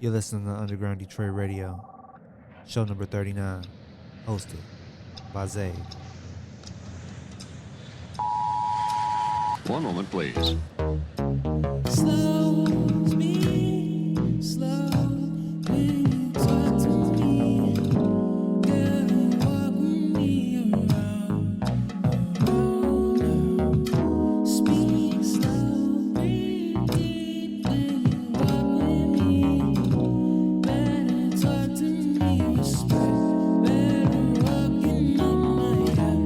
You're listening to Underground Detroit Radio, show number 39, hosted by Zabe. One moment, please. Slow me, slow when you talk to me. Girl, walk with me around. Speak slow, breathe deep when you walk with me. Better talk to me, respect. Better walking on my head.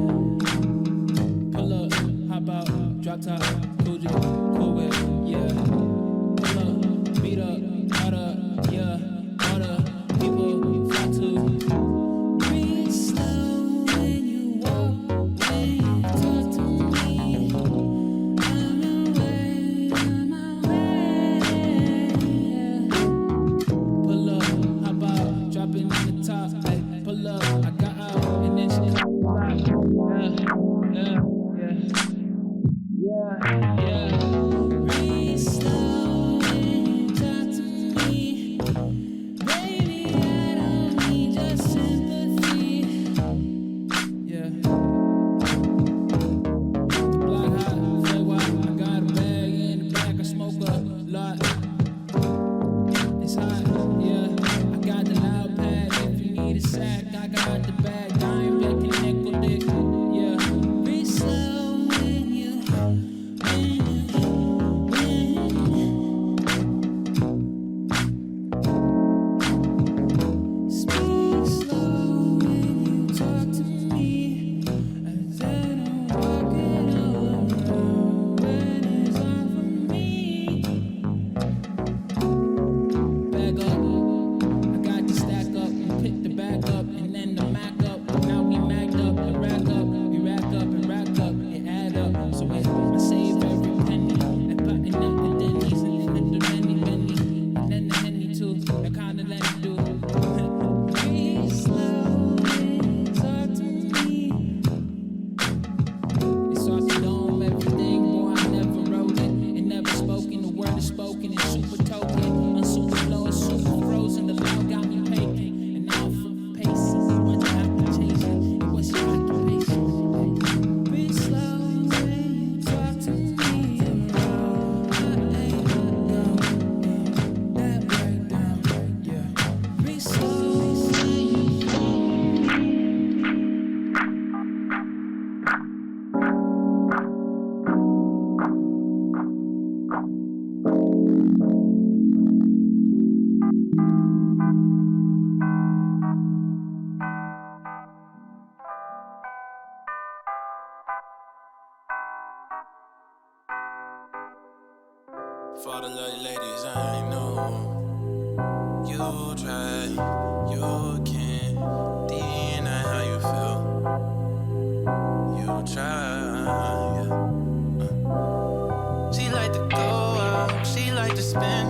Pull up, hop out, drop top, cool J, cool whip, yeah. Pull up, beat up, hot up, yeah. All the people fly to. Breathe slow when you walk, when you talk to me. I'm away, yeah. Pull up, hop out, dropping in the top, ay. Pull up, I got out, and then she called me back, yeah, yeah, yeah. Breathe slow when you talk to me. Baby, I don't need your sympathy. Yeah. The block hot, feel wild. I got a bag in the back, I smoke a lot. It's hot, yeah. I got the loud pad. If you need a sack, I got the bag. Dime, back and nickel dick, yeah. Breathe slow when you. Speak slow when you talk to me, and then I'm walking all around when it's all for me. Bag up, I got the stack up and pick the bag up and then the Mac up. Now we magged up and rack up, we rack up and rack up and add up. So I save every penny and button up the Denny's and then the Henny and then the Henny too. I kinda let it do. Breathe slow when you talk to me. It's off the dome, everything, boy, I never wrote it. It never spoken, the word is spoken, it's super token. Unsuper low, it's super frozen, the loud got me paking. And now I'm for pacing, it wasn't application, it was your occupation. Breathe slow when you talk to me around. I ain't no, that breakdown, yeah. Breathe slow when you For the lovely ladies, I know you try, you can't deny how you feel. You try, yeah. She like to go out, she like to spend,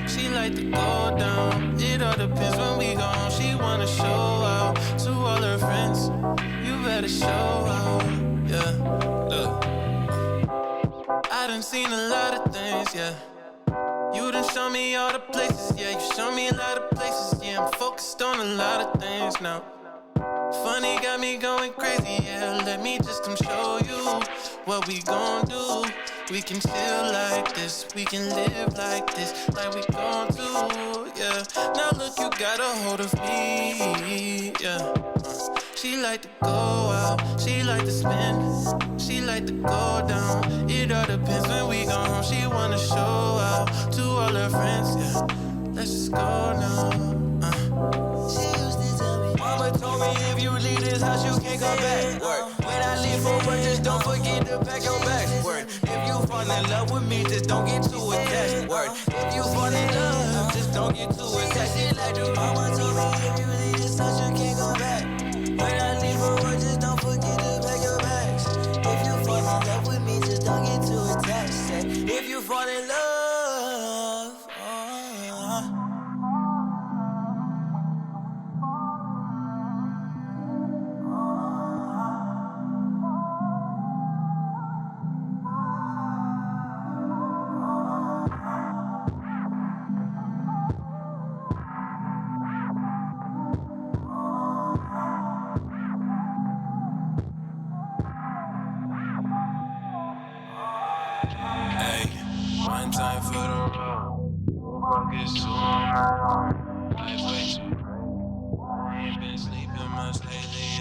she like to go down. It all depends when we go home. She wanna show out to all her friends. You better show out, yeah. Look, I done seen a lot of things, yeah. You done show me all the places, yeah. You show me a lot of places, yeah. I'm focused on a lot of things now. Funny got me going crazy, yeah. Let me just come show you what we gon' do. We can chill like this, we can live like this, like we gon' do, yeah. Now look, you got a hold of me, yeah. She like to go out, she like to spend, she like to go down. It all depends when we go home. She wanna show out to all her friends, yeah. Let's just go now. She used to tell me, Mama told me if you leave this house, you can't come back. Word. When I leave for work, just don't forget to pack your bags. Word. If you fall in love with me, just don't get too attached. Word. If you fall in love, just don't get too attached. She like the Mama told me if you leave this house, you can't come back. When I leave for work, just don't forget to pack your bags. If you fall in love with me, just don't get too attached. If you fall in love,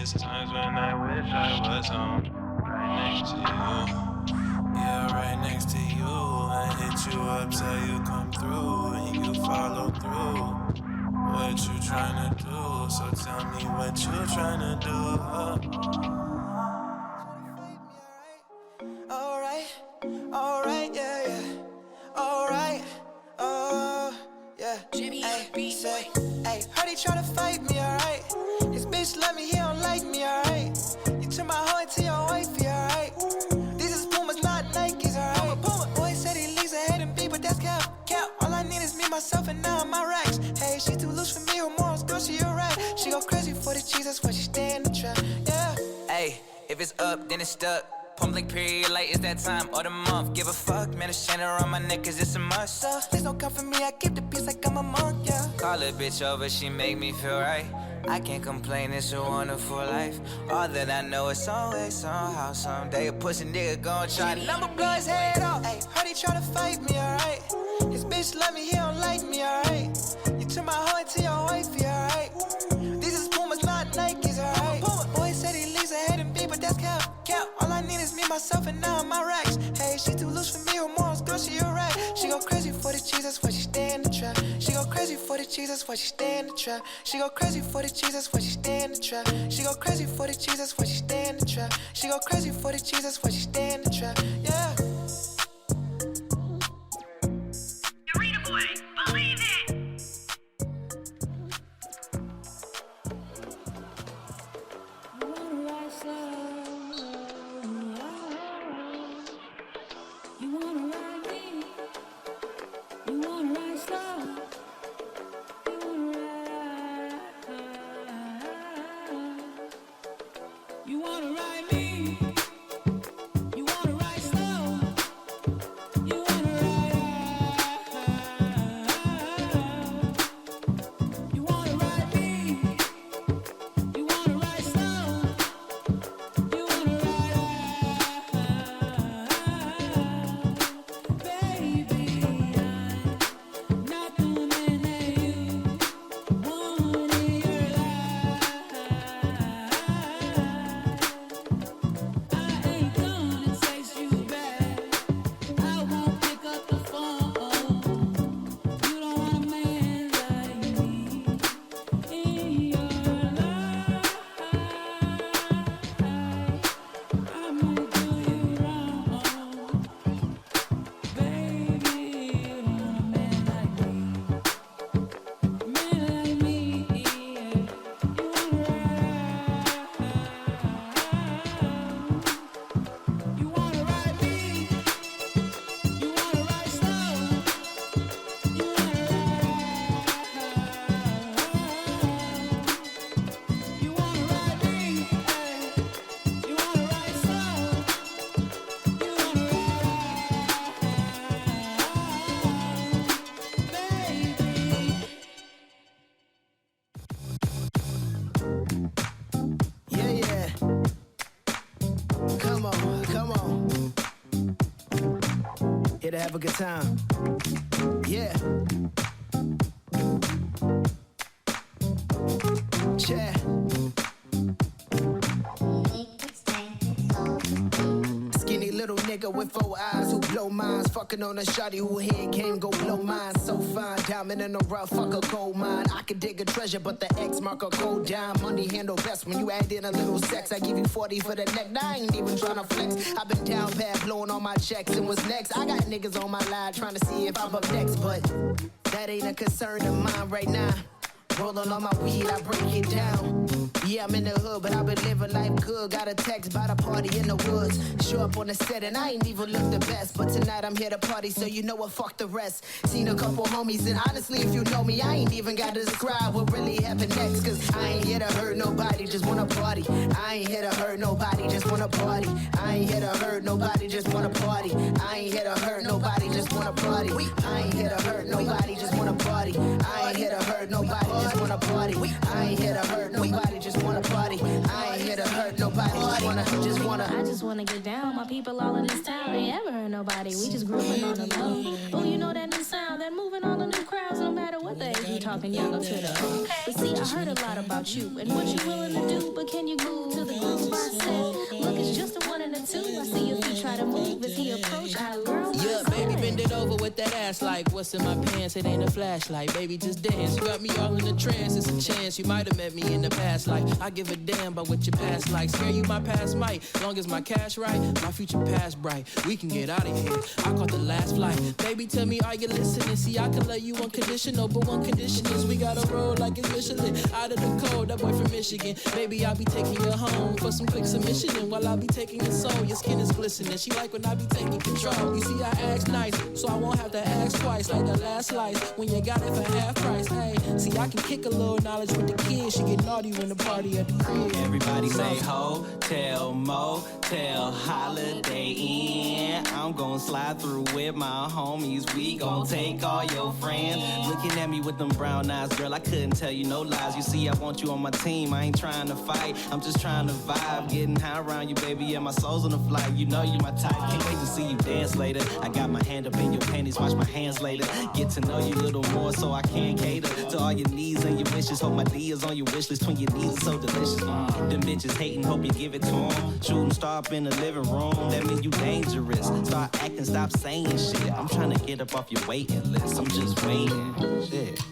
There's times when I wish I was home, right next to you. Yeah, right next to you. I hit you up, tell you come through, and you follow through. What you tryna do? So tell me what you tryna do. Alright, yeah. Alright, yeah. Ay, say, ay, heard he tryna fight me, alright. His bitch love me, he don't like me, alright. You turn my hoe into your wifey, alright. These is Pumas, not Nikes, alright. Boy said he leaves ahead and B, but that's cap. All I need is me, myself, and now my racks. Hey, she too loose for me, her morals, girl, she a rat. She go crazy for the cheese, that's why she stay in the trap, yeah. Hey, if it's up, then it's stuck. Pump like period, like it's that time of the month. Give a fuck, man, a chain around my neck, cause it's a must. So, please don't come for me, I keep the peace like I'm a monk, yeah. Call a bitch over, she make me feel right. I can't complain, it's a wonderful life. All that I know is always, somehow, someday a pussy nigga gon' try to number blow his head off. Ay, heard he tryna fight me, alright. His bitch love me, he don't like me, alright. You turn my hoe into your wifey, alright. These is Pumas, not Nikes, alright. Boy said he leaves ahead and B, but that's cap. All I need is me, myself, and now my racks. Hey, she too loose for me, her morals, girl, she a rat. She go crazy for the cheese, that's why she stay in the trap. She go crazy for the cheese, that's why she stay in the trap. She go crazy for the cheese, that's why she stay in the trap. She go crazy for the cheese, that's why she stay in the trap. She go crazy for the cheese, that's why she stay in the trap, yeah. Arena boy, believe it. You wanna ride me? You wanna ride slow? You wanna ride? You wanna ride me? You wanna ride slow? You wanna ride? You wanna ride me? You wanna ride slow? You wanna ride? Baby, I'm not the man that you want in your life. I ain't gonna text you back. I won't pick up the phone. You don't want a man like me in your life. I might do you wrong, baby. You don't want a man like me, yeah. You wanna ride? You wanna ride me? You wanna ride slow? You wanna ride? You wanna ride me? You wanna ride slow? You wanna ride, baby? Yeah. Come on. Here to have a good time. Yeah. Chat. Skinny little nigga with 4 eyes who blow minds. Fucking on a shawty who head game go blow mine. So fine, diamond in the rough, fuck a gold mine. I could dig a treasure, but the X mark a cold dime. Money handle best when you add in a little sex. I give you 40 for the neck, now I ain't even tryna flex. I've been down bad, blowing all my checks, and what's next? I got niggas on my line trying to see if I'm up next, but that ain't a concern of mine right now. Rolling on my weed, I break it down. Yeah, I'm in the hood, but I've been living life good. Got a text by the party in the woods. Show up on the set and I ain't even look the best. But tonight I'm here to party, so you know what, fuck the rest. Seen a couple homies, and honestly, if you know me, I ain't even got to describe what really happened next. Cause I ain't here to hurt nobody, just wanna party. I ain't here to hurt nobody, just wanna party. I ain't here to hurt nobody, just wanna party. I ain't here to hurt nobody, just wanna party. I ain't here to hurt nobody, just wanna party. I ain't here to hurt nobody, just wanna party. I ain't here to hurt nobody, just wanna party. I ain't here to hurt nobody, just wanna. I just wanna get down. My people all in this town ain't ever hurt nobody. We just grooving on the low. Oh, you know that new sound, that moving all the new crowds. No matter what things we talking yellow to the. But see, I heard a lot about you and what you willing to do. But can you move to the group? I said, look, it's just a one and a two. I see if you try to move as he approach. I girl, yeah, baby, bend it over with that ass like what's in my pants? It ain't a flashlight, baby, just dance. You got me all in a trance. It's a chance you might have met me in the past life. I give a damn about what your past like. Scare you, my past might. Long as my cash right, my future past bright. We can get out of here. I caught the last flight. Baby, tell me, are you listening? See, I can love you unconditional, but one condition is we gotta roll like it's Michelin. Out of the cold, that boy from Michigan. Baby, I'll be taking you home for some quick submission. And while I'll be taking your soul, your skin is glistening. She like when I be taking control. You see, I act nice, so I won't have to ask twice. Like the last slice, when you got it for half price. Hey, see, I can kick a little knowledge with the kids. She get naughty when the party at the crib. Everybody say hotel, motel, Holiday Inn. I'm gon' slide through with my homies. We gon' take all your friends. Looking at me with them brown eyes, girl, I couldn't tell you no lies. You see, I want you on my team. I ain't trying to fight, I'm just trying to vibe. Getting high around you, baby, yeah, my soul's on the flight. You know you my type, can't wait to see you dance later. I got my hand up in your panties, watch my hands later. Get to know you a little more so I can cater to all your needs and your wishes. Hope my D is on your wish list when your needs are so delicious. Them bitches hating, hope you give it to them. Shooting star up in the living room, that mean you dangerous. Start acting, stop saying shit. I'm trying to get up off your waiting list. I'm just waiting. Shit.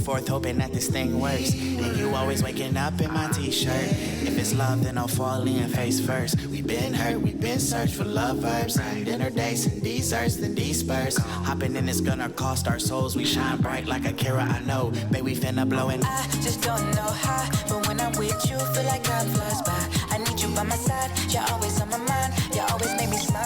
Forth hoping that this thing works, and you always waking up in my t-shirt. If it's love, then I'll fall in face first. We've been hurt, we've been searched for love verbs, dinner dates and desserts, then disperse. Hopping in is gonna cost our souls. We shine bright like a Kira, I know. Babe, we finna blow and I just don't know how, but when I'm with you, feel like time flies by. I need you by my side, you're always on my mind. You always make me smile.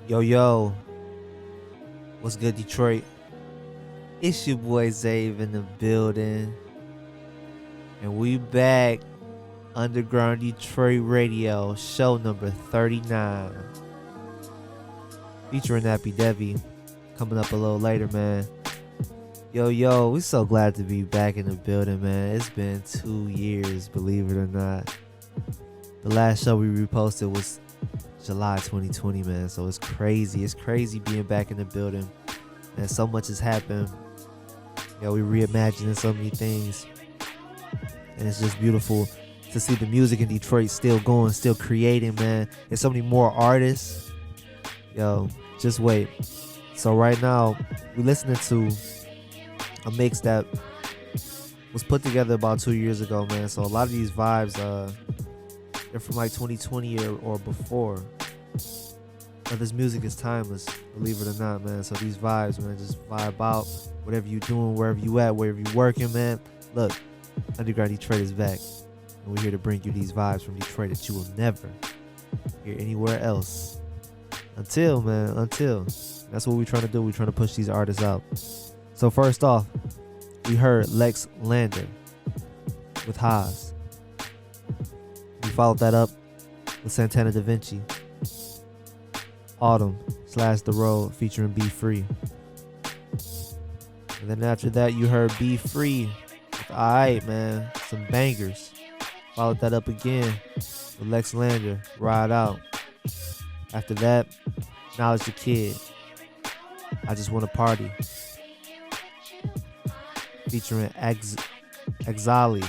Yo, yo. What's good, Detroit? It's your boy Zave in the building. And we back. Underground Detroit Radio, show number 39. Featuring Nappi Devi. Coming up a little later, man. Yo, yo, we so glad to be back in the building, man. It's been 2 years, believe it or not. The last show we reposted was July 2020, man. So it's crazy. It's crazy being back in the building. And so much has happened. You know, we reimagining so many things. And it's just beautiful to see the music in Detroit still going, still creating, man. There's so many more artists. Yo, just wait. So right now, we're listening to a mix that was put together about 2 years ago, man. So a lot of these vibes, they're from like 2020 or before. But this music is timeless, believe it or not, man. So these vibes, man, just vibe out. Whatever you're doing, wherever you at, wherever you're working, man. Look, Underground Detroit is back. And we're here to bring you these vibes from Detroit that you will never hear anywhere else. Until. That's what we're trying to do. We're trying to push these artists out. So first off, we heard Lex Lander with Haas. We followed that up with Santana Da Vinci. Autumn / The Road featuring Be Free. And then after that, you heard Be Free with Alright, man. Some bangers. Followed that up again with Lex Lander, Ride Out. After that, Knowledge the Kid, I Just Want to Party. Featuring Exali,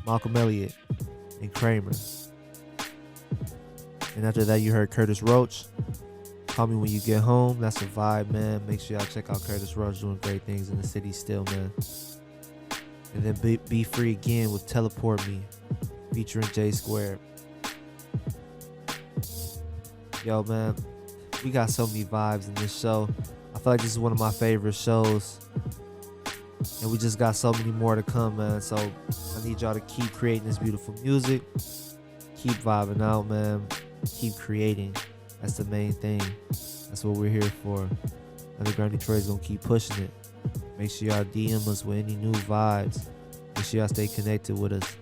Malcolm Elliott, and Kramer. And after that, you heard Curtis Roach, Call Me When You Get Home. That's a vibe, man. Make sure y'all check out Curtis Roach, doing great things in the city still, man. And then Be Free again with Teleport Me, featuring J Squared. Yo, man, we got so many vibes in this show. I feel like this is one of my favorite shows. And we just got so many more to come, man. So I need y'all to keep creating this beautiful music. Keep vibing out, man. Keep creating. That's the main thing. That's what we're here for. Underground Detroit is going to keep pushing it. Make sure y'all DM us with any new vibes. Make sure y'all stay connected with us.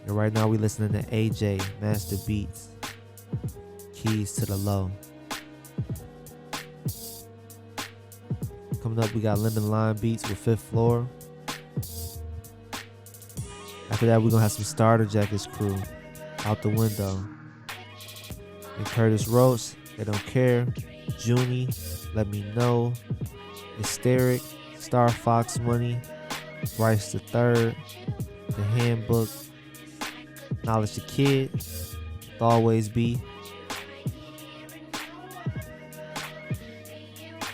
And right now we listening to AJ Master Beats. Keys to the Low. Coming up, we got Lemon Lime Beats with Fifth Floor. After that, we're going to have some Starter Jackets crew, Out the Window. And Curtis Roach, They Don't Care. Junie, Let Me Know. Hysteric, Star Fox Money. Bryce the Third. The Handbook. Knowledge the Kid. With Always Be.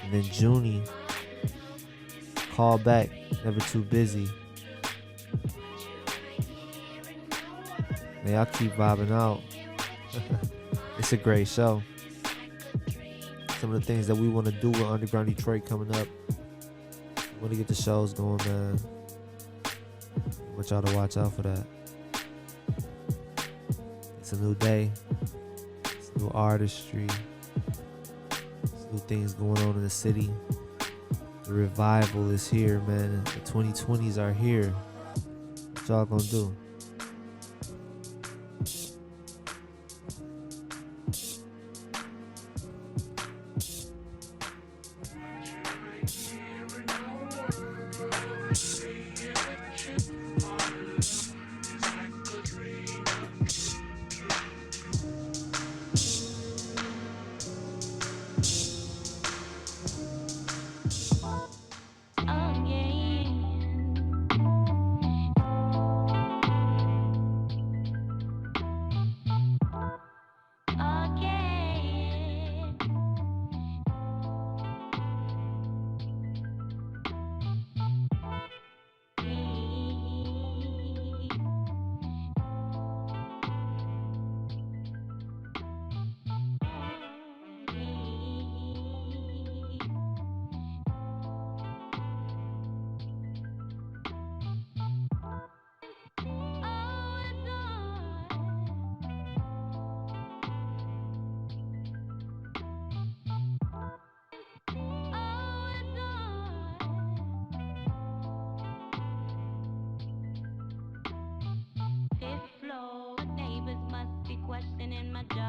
And then Junie, Call Back, Never Too Busy. Man, y'all keep vibing out. It's a great show. Some of the things that we want to do with Underground Detroit coming up. We want to get the shows going, man. I want y'all to watch out for that. It's a new day. It's new artistry. New things going on in the city. The revival is here, man. The 2020s are here. What y'all gonna do?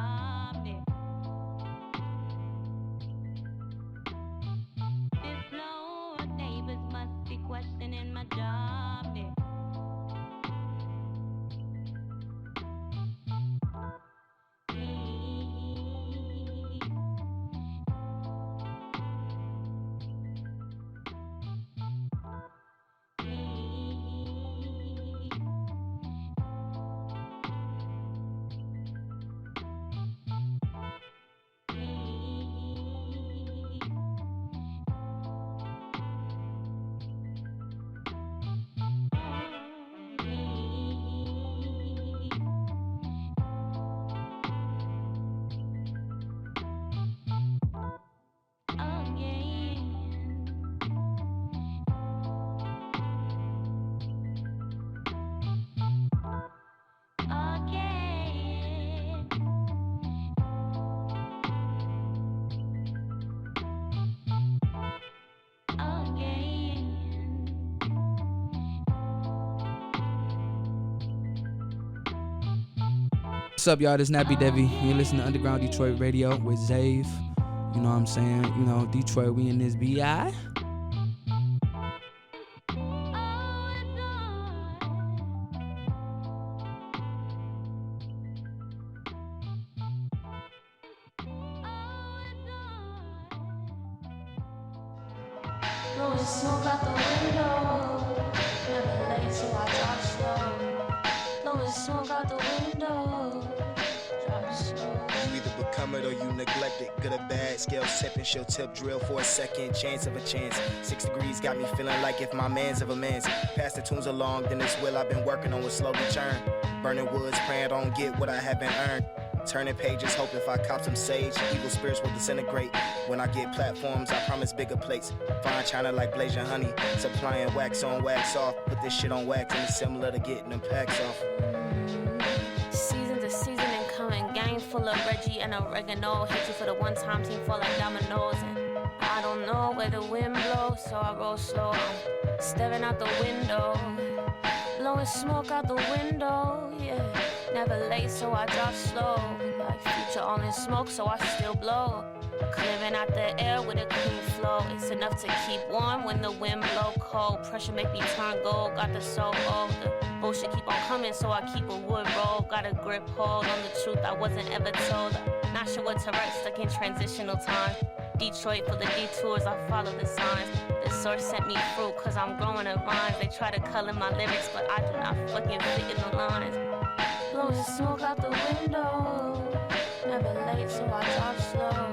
job there. This floor neighbors must be questioning my job there. What's up, y'all? This is Nappi Devi. You listen to Underground Detroit Radio with Zave. You know what I'm saying? You know, Detroit, we in this BI. Blowing smoke out the window. Never late, so I drive slow. Blowing smoke out the window. Drive slow. You either become it or you neglect it. Good or bad, scales tipping, she'll tip drill for a second. Chance of a chance. 6 degrees got me feeling like if my man's of a man's. Pass the tunes along, then this will I've been working on will slowly churn. Burning woods, praying I don't get what I haven't earned. Turning pages, hope if I cop some sage, evil spirits will disintegrate. When I get platforms, I promise bigger plates. Fine China like Blasian honey, supplying wax on, wax off. Put this shit on wax and it's similar to getting them packs off. Season to season and coming, gang full of Reggie and oregano. Hit you for the one time team fall like dominoes. And I don't know where the wind blows, so I roll slow. I'm staring out the window, blowing smoke out the window, yeah. Never late, so I drop slow. Like future all in smoke, so I still blow. Clearing out the air with a clean flow. It's enough to keep warm when the wind blow cold. Pressure make me turn gold, got the soul old. The bullshit keep on coming, so I keep a wood roll. Got a grip hold on the truth I wasn't ever told. Not sure what to write, stuck in transitional time. Detroit for the detours, I follow the signs. The source sent me fruit, cause I'm growing in rhymes. They try to color my lyrics, but I do not fucking fit in the lines. Blowing smoke out the window. Never late, so I drop slow.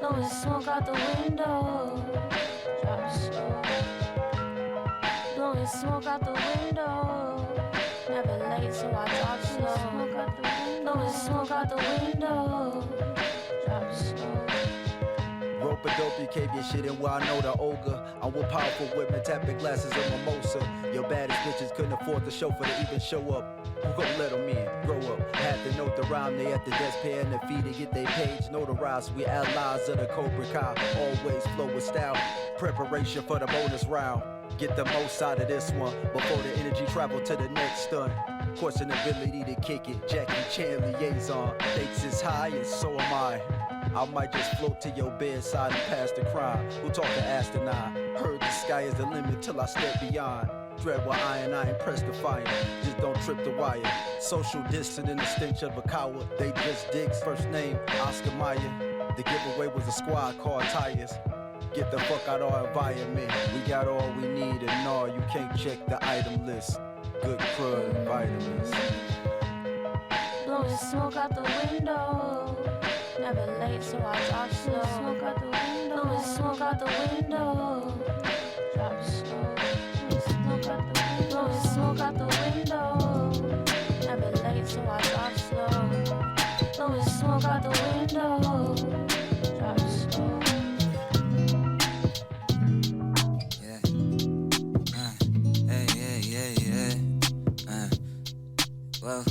Blowing smoke out the window. Drop slow. Blowing smoke out the window. Never late, so I drop slow. Blowing smoke out the window. Drop slow. Rope a dope, you cave your shit in where I know the ogre. I'm with powerful women, tapping glasses of mimosa. Your baddest bitches couldn't afford the chauffeur to even show up. Who gon' let them in? Grow up. Had to note the rhyme, they at the desk paying the fee to get their page notarized. We allies of the Cobra Kai, always flow with style. Preparation for the bonus round. Get the most out of this one before the energy travel to the next stunt. Question ability to kick it, Jackie Chan liaison. Stakes is high and so am I. I might just float to your bedside and pass the crime. Who talking astronaut? Heard the sky is the limit till I step beyond. Dread where I ain't press the fire. Just don't trip the wire. Social distance in the stench of a coward. They just dicks. First name Oscar Mayer. The giveaway was a squad called Tires. Get the fuck out our environment. We got all we need and no, you can't check the item list. Good crud and vitamins. Blowing smoke out the window. Never late, so I drop slow. Smoke out the window. Blowing smoke out the window. Drop slow. Blowing smoke out the window. Never late, so I drop slow. Blowing smoke out the window. Drop slow. Whoa.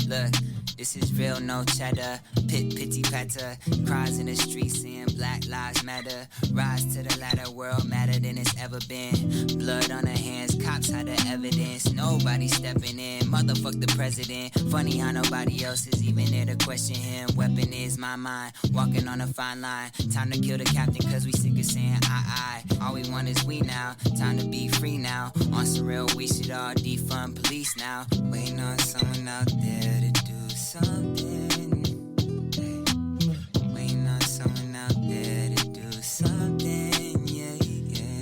Look, this is real, no cheddar. Pity patter, cries in the streets saying Black Lives Matter. Rise to the ladder, world madder than it's ever been. Blood on her hands, cops had the evidence. Nobody stepping in, motherfuck the president. Funny how nobody else is even there to question him. Weapon is my mind, walking on a fine line. Time to kill the captain cause we sick of saying I. All we want is we now, time to be free now. On some real, we should all defund police now. Waiting on someone out there to do something. Waiting on someone out there to do something, yeah.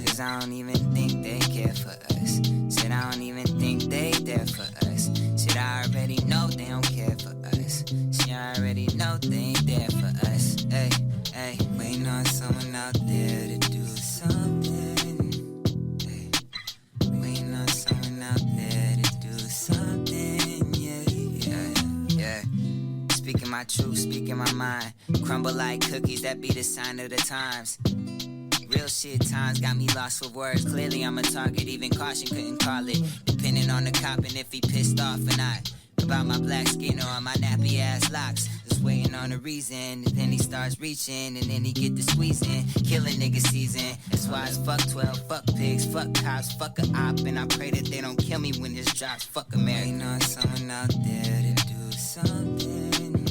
Cause I don't even think they care for us. Said I don't even think they there for us. Shit, I already know they don't care for us. Shit, I already know they ain't there for us. Hey, waiting on someone out there to do something. Hey, waiting on someone out there to do something, yeah. Speaking my truth, speaking my mind. Crumble like cookies, that be the sign of the times. Real shit times got me lost for words. Clearly I'm a target, even caution couldn't call it. Depending on the cop and if he pissed off or not. About my black skin or my nappy ass locks. Just waiting on a reason. And then he starts reaching and then he get the squeezing. Killing nigga season. That's why it's fuck 12, fuck pigs, fuck cops, fuck a op. And I pray that they don't kill me when this drops. Fuck America. Waiting on someone out there to do something.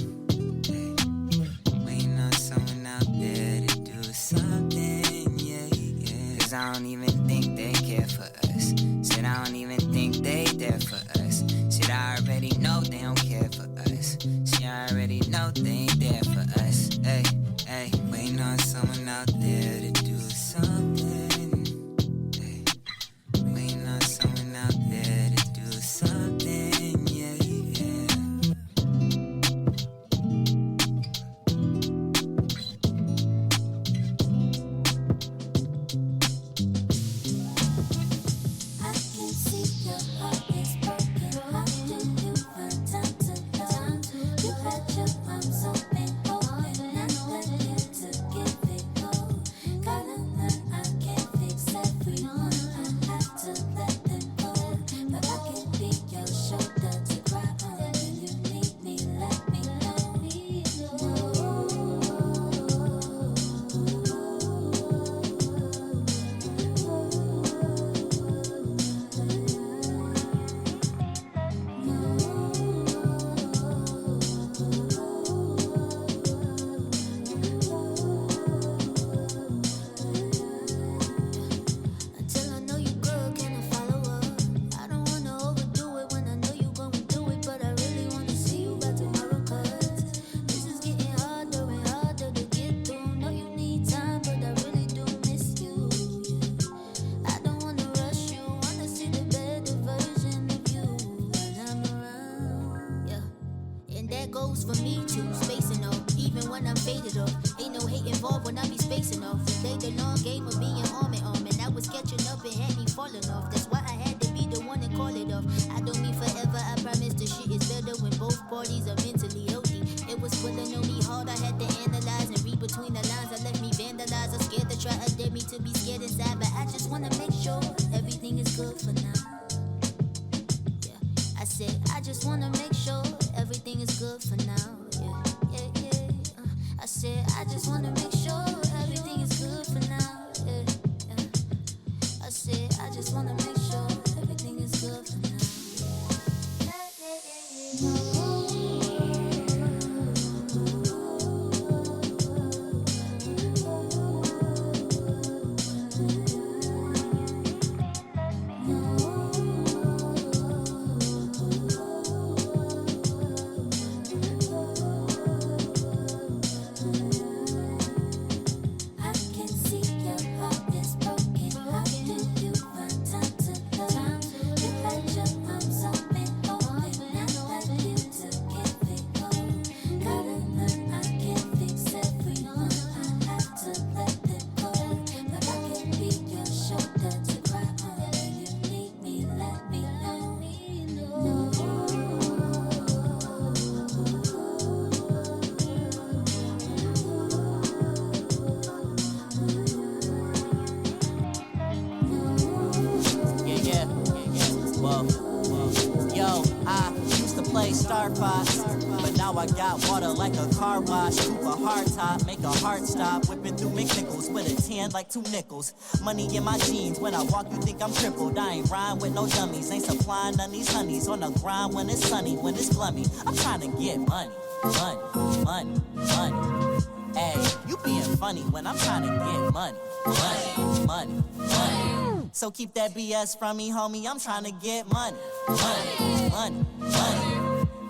Waiting on someone out there to do something, yeah. Cause I don't even think they care for us. Said I don't even think they there for us. Shit, I already know they don't care for us. Shit, I already know they ain't there for us. Hey, waiting on someone out there to do something. Hey, waiting on someone out there to do something, yeah. Now I got water like a car wash. Scoop a hard top, make a heart stop. Whipping through McNichols with a 10 like 2 nickels. Money in my jeans, when I walk you think I'm crippled. I ain't rhyme with no dummies, ain't supplying none these honeys. On the grind when it's sunny, when it's glummy. I'm trying to get money, money, money, money. Hey, you being funny when I'm trying to get money, money, money, money. So keep that BS from me, homie, I'm trying to get money, money, money, money.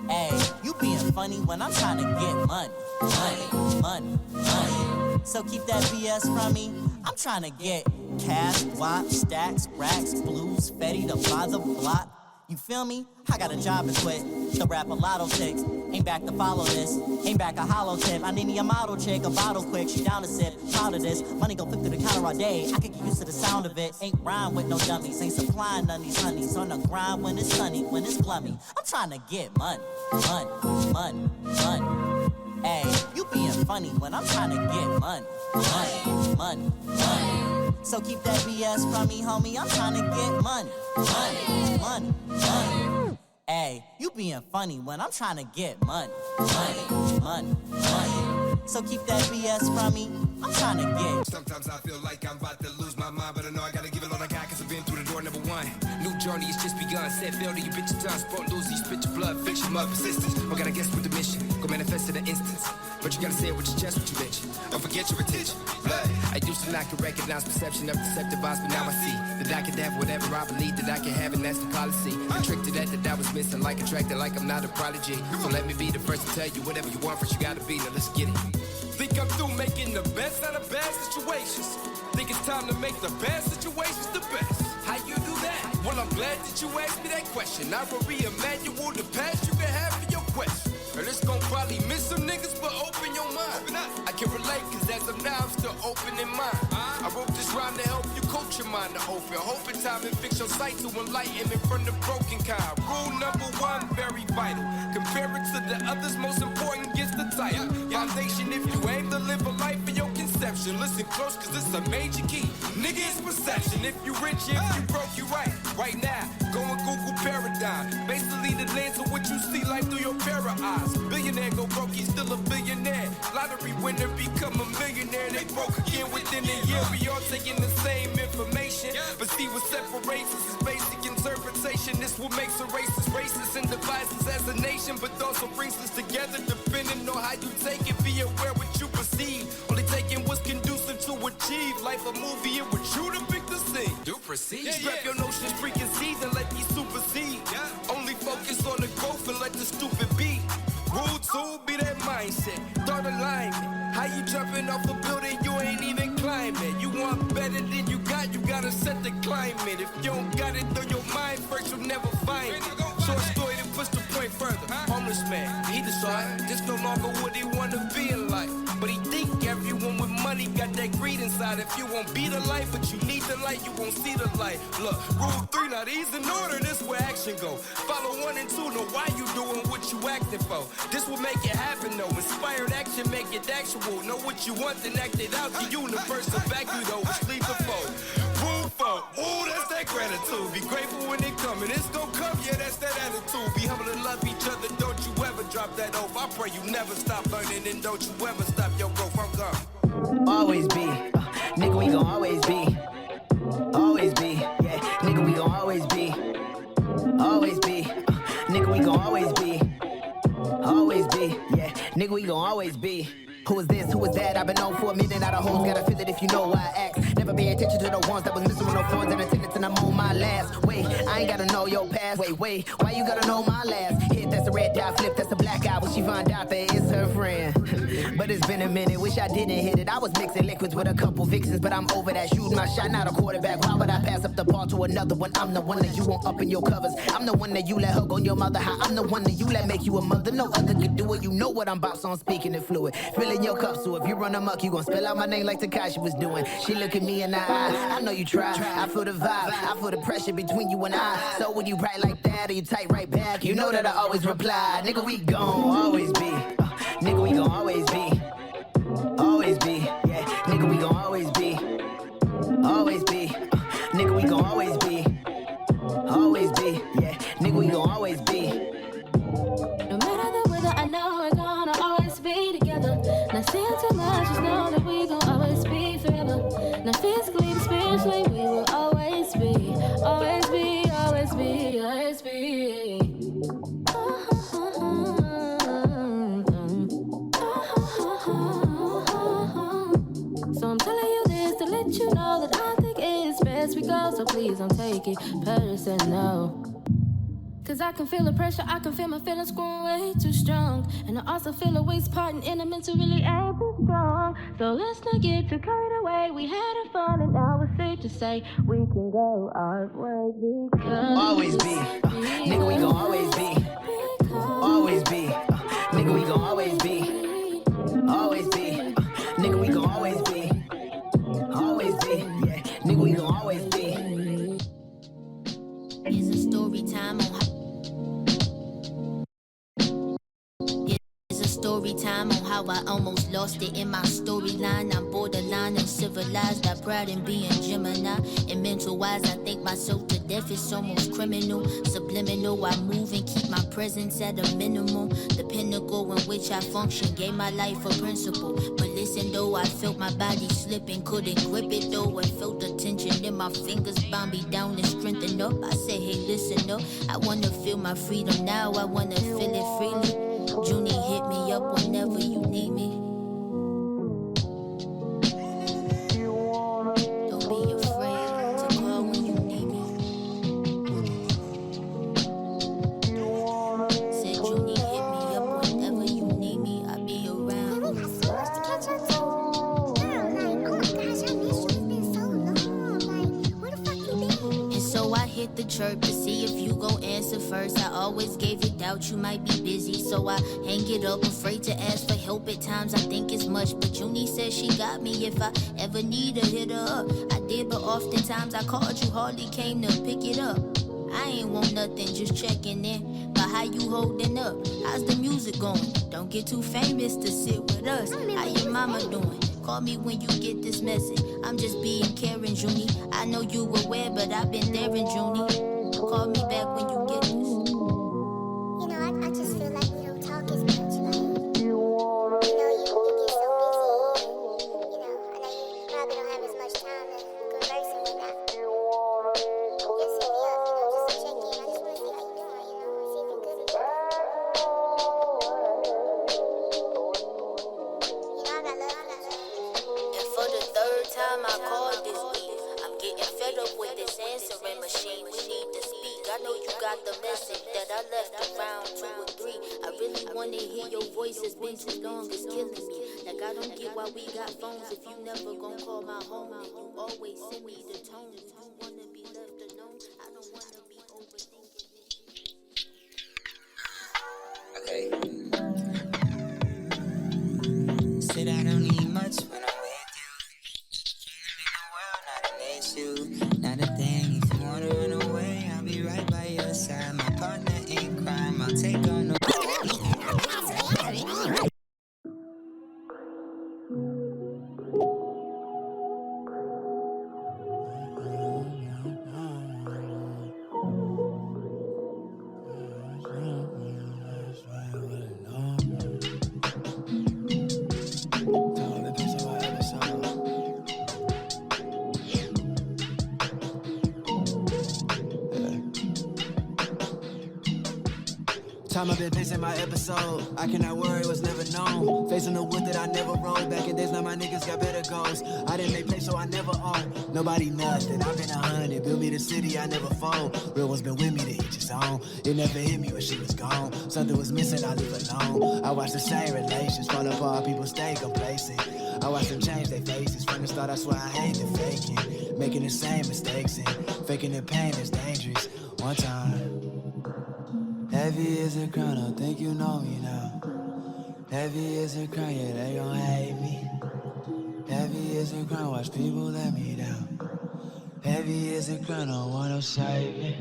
Hey, you being funny when I'm trying to get money, money, money, money. So keep that BS from me, I'm trying to get cash, wop, stacks, racks, blues, Fetty to buy the block. You feel me? I got a job to quit. The rapper lotto ticks. Ain't back to follow this. Ain't back a hollow tip. I need me a model chick, a bottle quick. She down to sip. Proud of this. Money go flip through the counter all day. I could get used to the sound of it. Ain't rhyme with no dummies. Ain't supplying none these honeys. On the grind when it's sunny, when it's glummy. I'm trying to get money, money, money, money. Hey, you being funny when I'm trying to get money, money, money, money. So keep that BS from me, homie. I'm trying to get money, money, money, money. Hey, you being funny when I'm trying to get money, money, money, money. So keep that BS from me. I'm trying to get. Sometimes I feel like I'm about to lose my mind, but I know I gotta give it all I got, cause I've been through the door number one. New journey has just begun. Set fail to you bitch your time, sport lose, you spit your blood, fix your mother, persistence. Or gotta guess with the mission, go manifest in an instance. But you gotta say it with your chest, with your bitch. Don't forget your attention. Blood. I used to not could recognize perception of deceptive eyes, but now I see that I can have whatever I believe that I can have, and that's the policy. The trick to that I was missing, like attracted, like I'm not a prodigy. So let me be the first to tell you whatever you want, first you gotta be. Now let's get it. Think I'm through making the best out of bad situations. Think it's time to make the bad situations the best. How you do that? Well, I'm glad that you asked me that question. I will re-manual the past you can have for your question. And it's gon' probably miss some niggas, but open your mind. I can relate, cause as of now, I'm still open in mind. I wrote this rhyme to help you coach your mind to open. Hoping time and fix your sight to enlightenment from the broken kind. Rule number one, very vital. Compare it to the others, most important gets the title. Foundation if you aim to live a life in your conception. Listen close, cause it's a major key. Nigga, it's perception. If you rich, if you broke, you right. Right now, go and Google paradigm. Basically the lens of what you see life through your pair of eyes. Billionaire go broke, he's still a billionaire. Lottery winner become a millionaire. They broke again within a year. We all taking the same information, but see what separates us is basic interpretation. This what makes us racist and divides us as a nation, but also brings us together depending on how you take it. Be aware what you perceive. Only taking what's conducive to achieve. Life a movie, and with you to pick the scene. Do proceed. Scrap your notions preconceived and let these supersede. Only focus on the growth and let the stupid be. Rule 2 be that mindset. Thought alignment. How you jumping off a building you ain't even climbing? You want better than you gotta set the climate. If you don't got it on your mind first, you'll never find it. Short story to push the point further. Homeless man, he decide this no longer what he wanna be in life. But he think everyone with money got that greed inside. If you won't be the light, but you need the light, you won't see the light. Look, rule 3, now these in order, this where action go. Follow 1 and 2, know why you doing what you acting for. This will make it happen though. Inspired action, make it actual. Know what you want, then act it out. The universe will back you though, which leads to 4. Rule 4, ooh, that's that gratitude. Be grateful when it coming, it's gon' come, yeah, that's that attitude. Be humble and love each other, don't you ever drop that oath. I pray you never stop learning and don't you ever stop your growth. I'm gone. Always be, nigga, we gon' always be. Always be, yeah, nigga, we gon' always be. Always be, nigga, we gon' always be. Always be, yeah, nigga, we gon' always be. Who is this? Who is that? I've been known for a minute. Out of hoes, gotta feel it if you know why I act. Never pay attention to the ones that was missing with no phones and attendance, and I'm on my last. Wait, I ain't gotta know your past. Wait, why you gotta know my last? Hit, that's a red dot, flip, that's a black eye. When she find out that it's her friend. But it's been a minute, wish I didn't hit it. I was mixing liquids with a couple vixens, but I'm over that. Shooting my shot, not a quarterback. Why would I pass up the ball to another one? I'm the one that you want up in your covers. I'm the one that you let hug on your mother. How I'm the one that you let make you a mother. No other could do it. You know what I'm about, so I'm speaking in fluid. Filling your cup, so if you run amok, you gon' spell out my name like Takashi was doing. She look at me in the eye, I know you try. I feel the vibe, I feel the pressure between you and I. So when you bright like that, or you tight right back, you know that I always reply. Nigga, we gon' always be. Nigga, we gon' always be. Always be, yeah. Nigga, we gon' always be. Always be, nigga, we gon' always be. Always be, yeah. Nigga, we gon' always be. No matter the weather, I know I Not saying too much, just know that we gon' always be forever. Now physically but spiritually, we will always be, always be, always be, always be. So I'm telling you this to let you know that I think it's best we go. So please don't take it personal. Cause I can feel the pressure, I can feel my feelings growing way too strong. And I also feel a waist part and I'm meant to really ain't too strong. So let's not get too carried away. We had our fun and now it's safe to say we can go our way because always be, nigga, we gon' always be. Always be, nigga, we gon' always be. Always be, nigga, we gon' always be. Always be, yeah, nigga, we gon' always be. It's a story time on story time on how I almost lost it in my storyline. I'm borderline and civilized. I pride in being Gemini. And mental wise, I think myself to death is almost criminal. Subliminal, I move and keep my presence at a minimum. The pinnacle in which I function gave my life a principle. But listen though, I felt my body slipping. Couldn't grip it though. I felt the tension in my fingers bound me down and strengthen up. I said, hey, listen up. I wanna feel my freedom now. I wanna feel it freely. Junie, hit me up whenever you need me. Don't be afraid to call when you need me. Said Junie, hit me up whenever you need me. I'll be around. We got so much to catch up to. Girl, like, oh my gosh, I miss you. It's been so long. Like, where the fuck you been? And so I hit the chirp to see if you gon' answer first. I always gave you doubt you might be busy, so I hang it up, afraid to ask for help at times. I think it's much, but Junie says she got me if I ever need her, hit her up. I did, but oftentimes I called you, hardly came to pick it up. I ain't want nothing, just checking in. But how you holding up? How's the music going? Don't get too famous to sit with us. How your mama doing? Call me when you get this message. I'm just being caring, Junie. I know you aware, but I've been there in Junie. Call me back when you get this. You know, I just feel like we don't talk as much. Like, you get so busy. You know, I know you probably don't have as much time to converse and whatnot. Just hit me up, you know, just to check in. I just want to see how you doing, you know, see if you're good and good. You know, I got love for you. And for the third time I called this week, I'm getting fed up with this answering machine. We need to speak. I know you got the message that I left around 2 or 3. I really want to hear your voice. It's been too long. It's killing me. Like I don't get why we got phones if you never gon' call my home. And you always send me the tone. You wanna be left alone. I don't wanna be overthinking Okay. Said I don't need much when I'm with you. Not an issue, not a thing. If you wanna run away, I'll be right by your side. My partner in crime, I'll take on no. Time I've been pacing my episode. I cannot worry, was never known. Facing the wood that I never rolled. Back in days, now my niggas got better goals. I didn't make plays, so I never own. Nobody nothing. I've been 100. Built me the city, I never fold. Real one's been with me to each his own. It never hit me when she was gone. Something was missing, I leave alone. I watch the same relations fall apart, people stay complacent. I watch them change their faces. From the start, I swear I hate the faking. Making the same mistakes and faking the pain is dangerous. One time. Heavy is a crown, I think you know me now. Heavy is a crown, yeah, they gon' hate me. Heavy is a crown, watch people let me down. Heavy is a crown, I wanna save it.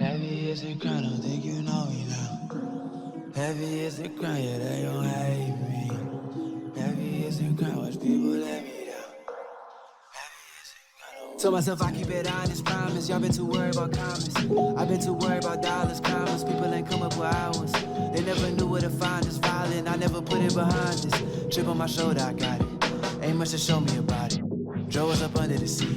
Heavy is a crown, I think you know me now. Heavy is a crown, yeah, they gon' hate me. Heavy is a crown, watch people let me down. Told myself I keep it honest, promise. Y'all been too worried about comments. I've been too worried about dollars, commas. People ain't come up with hours. They never knew where to find us. Violent, I never put it behind us. Chip on my shoulder, I got it. Ain't much to show me about it. Drove us up under the sea.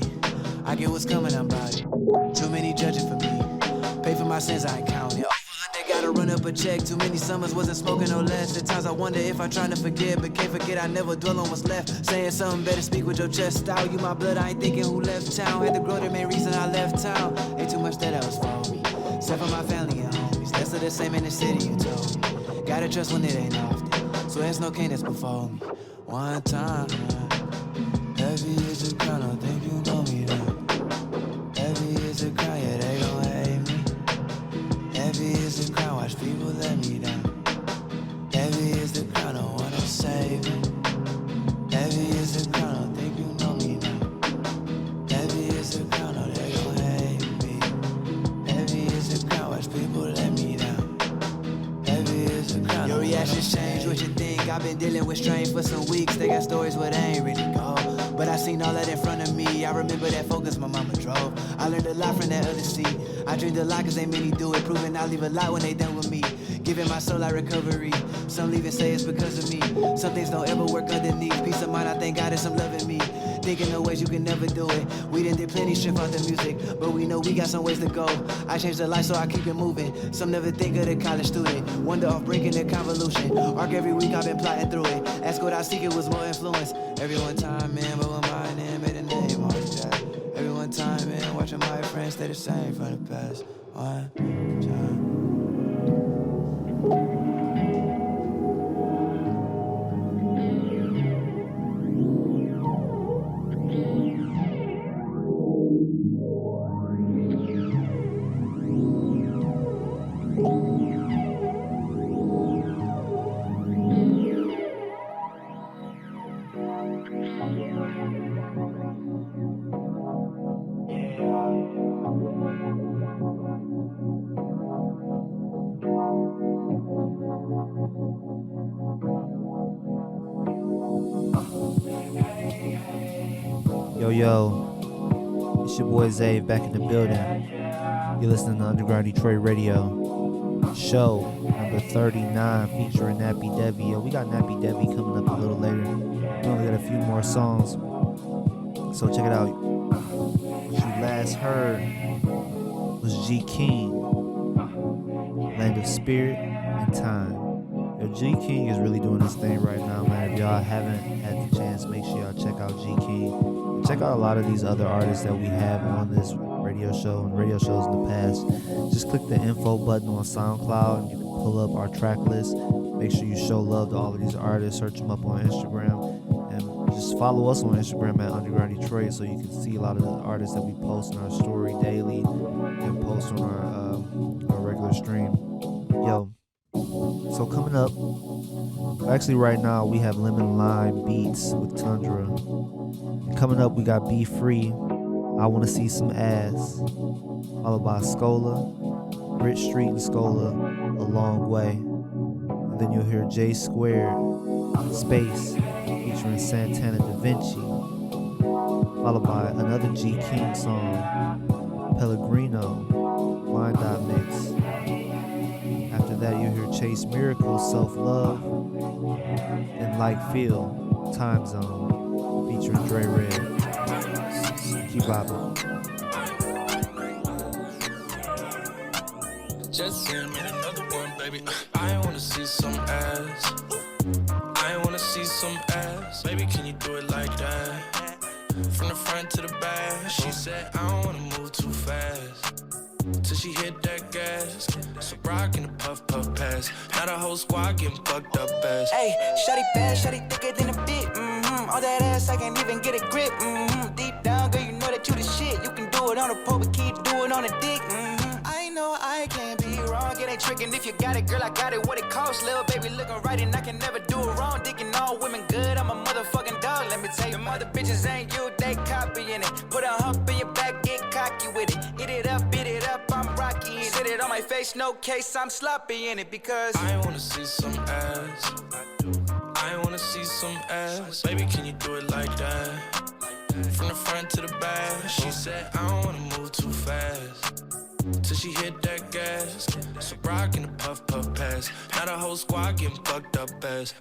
I get what's coming, I'm about it. Too many judging for me. Pay for my sins, I ain't counting. They gotta run up a check. Too many summers, wasn't smoking no less. At times I wonder if I'm trying to forget, but can't forget I never dwell on what's left. Saying something better, speak with your chest out. You my blood, I ain't thinking who left town. Had to grow, the main reason I left town. Ain't too much that else for me. Except for my family and homies. Less of the same in the city, you told me. Gotta trust when it ain't often. So there's no king that's before me. One time, heavy is the crown, I think you know me now. Heavy is the crown, yeah, they gon' hate me. Heavy is the crown, watch people let me down. Heavy is the crown, no one will save me. Heavy is the crown, I think you know me now. Heavy is the crown, no, they gon' hate me. Heavy is the crown, watch people let me down. Heavy is the crown. Your reactions change what you think. I've been dealing with strain for some weeks. They got stories where they ain't really go. But I seen all that in front of me. I remember that focus my mama drove. I learned a lot from that other seat. I dreamed a lot cause ain't many do it. Proving I leave a lot when they done with me. Giving my soul like recovery. Some leave and say it's because of me. Some things don't ever work underneath. Peace of mind, I thank God is some love in me. Thinking of ways you can never do it. We done did plenty strip out the music, but we know we got some ways to go. I changed the life so I keep it moving. Some never think of the college student. Wonder off breaking the convolution. Arc every week I've been plotting through it. Ask what I seek, it was more influence. Every one time, man, but my mind in made a name on that. Every one time, man, watching my friends stay the same from the past. One time. Yo, it's your boy Zave back in the building. You're listening to Underground Detroit Radio, show number 39 featuring Nappi Devi. Yo, we got Nappi Devi coming up a little later. We only got a few more songs, so check it out. What you last heard was G King, Land of Spirit and Time. Yo, G King is really doing his thing right now, man. If y'all haven't had the chance, make sure y'all check out G King. Check out a lot of these other artists that we have on this radio show and radio shows in the past. Just click the info button on SoundCloud and you can pull up our track list. Make sure you show love to all of these artists. Search them up on Instagram and just follow us on Instagram at Underground Detroit so you can see a lot of the artists that we post in our story daily and post on our regular stream. Yo, so coming up, actually right now we have Lemon Lime Beats with Tundra. And coming up we got Be Free, I Wanna See Some Ass, followed by Scola, Brit Street and Scola, A Long Way. And then you'll hear J Squared, Space, featuring Santana Da Vinci, followed by another G King song, Pellegrino, Blind Dot Mix. After that, you'll hear Chase Miracle, Self Love, and Like Feel, Time Zone, featuring Dre Red. Keep bopping. Just send me another one, baby. I wanna see some ass. I wanna see some ass. Baby, can you do it like that? From the front to the back. She said, I don't wanna move too fast. Till she hit that gas. So rock in the puff puff pass. Now the whole squad getting fucked up ass. Hey, shawty bad, shawty thicker than a bit. All that ass, I can't even get a grip. Deep down, girl, you know that you the shit. You can do it on the pole, but keep doing on the dick. I know I can't be wrong. It ain't tricking if you got it, girl. I got it. What it costs, little baby looking right, and I can never do it wrong. Digging all women good. I'm a motherfucking dog. Let me tell you, them other bitches ain't you. They copying it. Put a hump in your back, get cocky with it. Hit it up, I'm rocky in it. Sit it on my face, no case, I'm sloppy in it because I wanna see some ass. I wanna see some ass. Baby, can you do it like that? From the front to the back. She said, I don't wanna move too fast. Till she hit that gas. So rock in the puff puff pass. Now the whole squad getting fucked up ass.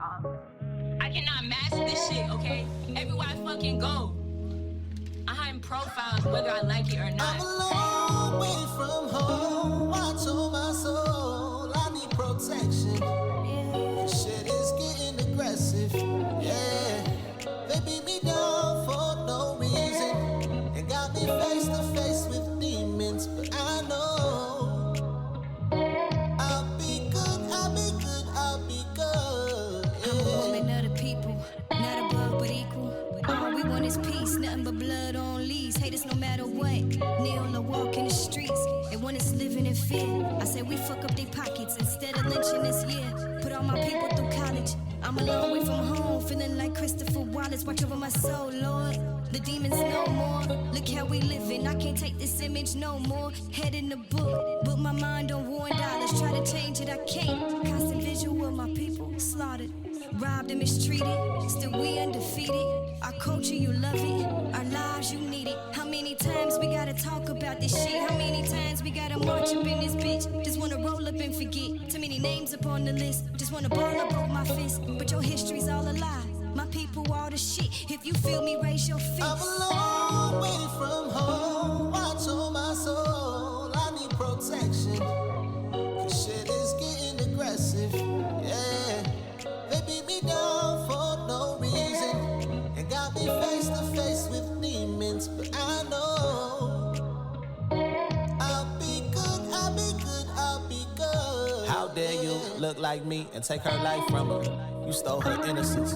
I cannot match this shit, okay? Everywhere I fucking go, I hide profiles whether I like it or not. I'm a long way from home. Watch on my soul. I need protection. This shit is getting aggressive. Yeah. They beat me down for no reason and got me face to face with demons. But I know I'll be good, I'll be good, I'll be good. I'm a woman of the people, not above but equal. All we want is peace, nothing but blood on leaves. Hate us no matter what. Kneel or walk in the streets. They want us living in fear. I say we fuck up their pockets instead of lynching this year. Put all my people through college. I'm a long way from home, feeling like Christopher Wallace. Watch over my soul, Lord. The demons no more. Look how we living. I can't take this image no more. Head in the book, but my mind on war and dollars. Try to change it, I can't. Constant visual of my people slaughtered, robbed and mistreated. Still we undefeated. Our culture, you love it. Our lives, you need it. How many times we gotta talk about this shit? How many times we gotta march up in this bitch? Just wanna roll up and forget. Too many names up on the list. Just wanna ball up on my fist. But your history's all a lie. My people all the shit. If you feel me, raise your fist. I'm a long way from home. Watch on my soul. I need protection. Cause shit is getting aggressive. Yeah. They beat me down for no reason and got me face to face with demons. But I know I'll be good, I'll be good, I'll be good. How dare you look like me and take her life from her? You stole her innocence.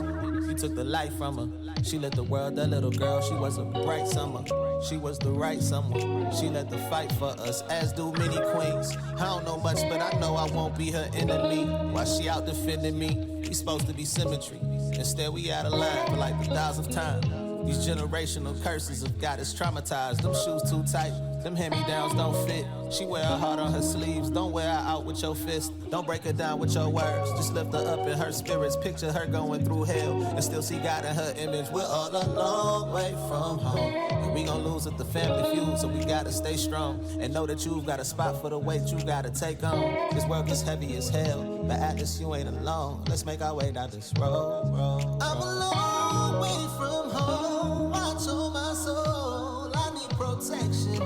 You took the life from her. She let the world, that little girl, she was a bright summer. She was the right someone. She led the fight for us, as do many queens. I don't know much, but I know I won't be her enemy. While she out defending me, we supposed to be symmetry. Instead, we out of line for like the 1,000th time. These generational curses have got us traumatized. Them shoes too tight, them hand-me-downs don't fit. She wear her heart on her sleeves, don't wear her out with your fist. Don't break her down with your words, just lift her up in her spirits. Picture her going through hell and still see God in her image. We're all a long way from home, and we gon' lose at the family feud, so we gotta stay strong. And know that you've got a spot for the weight you gotta take on. This world gets heavy as hell, but Atlas, you ain't alone. Let's make our way down this road. I'm a long way from home. Watch on my soul. I need protection.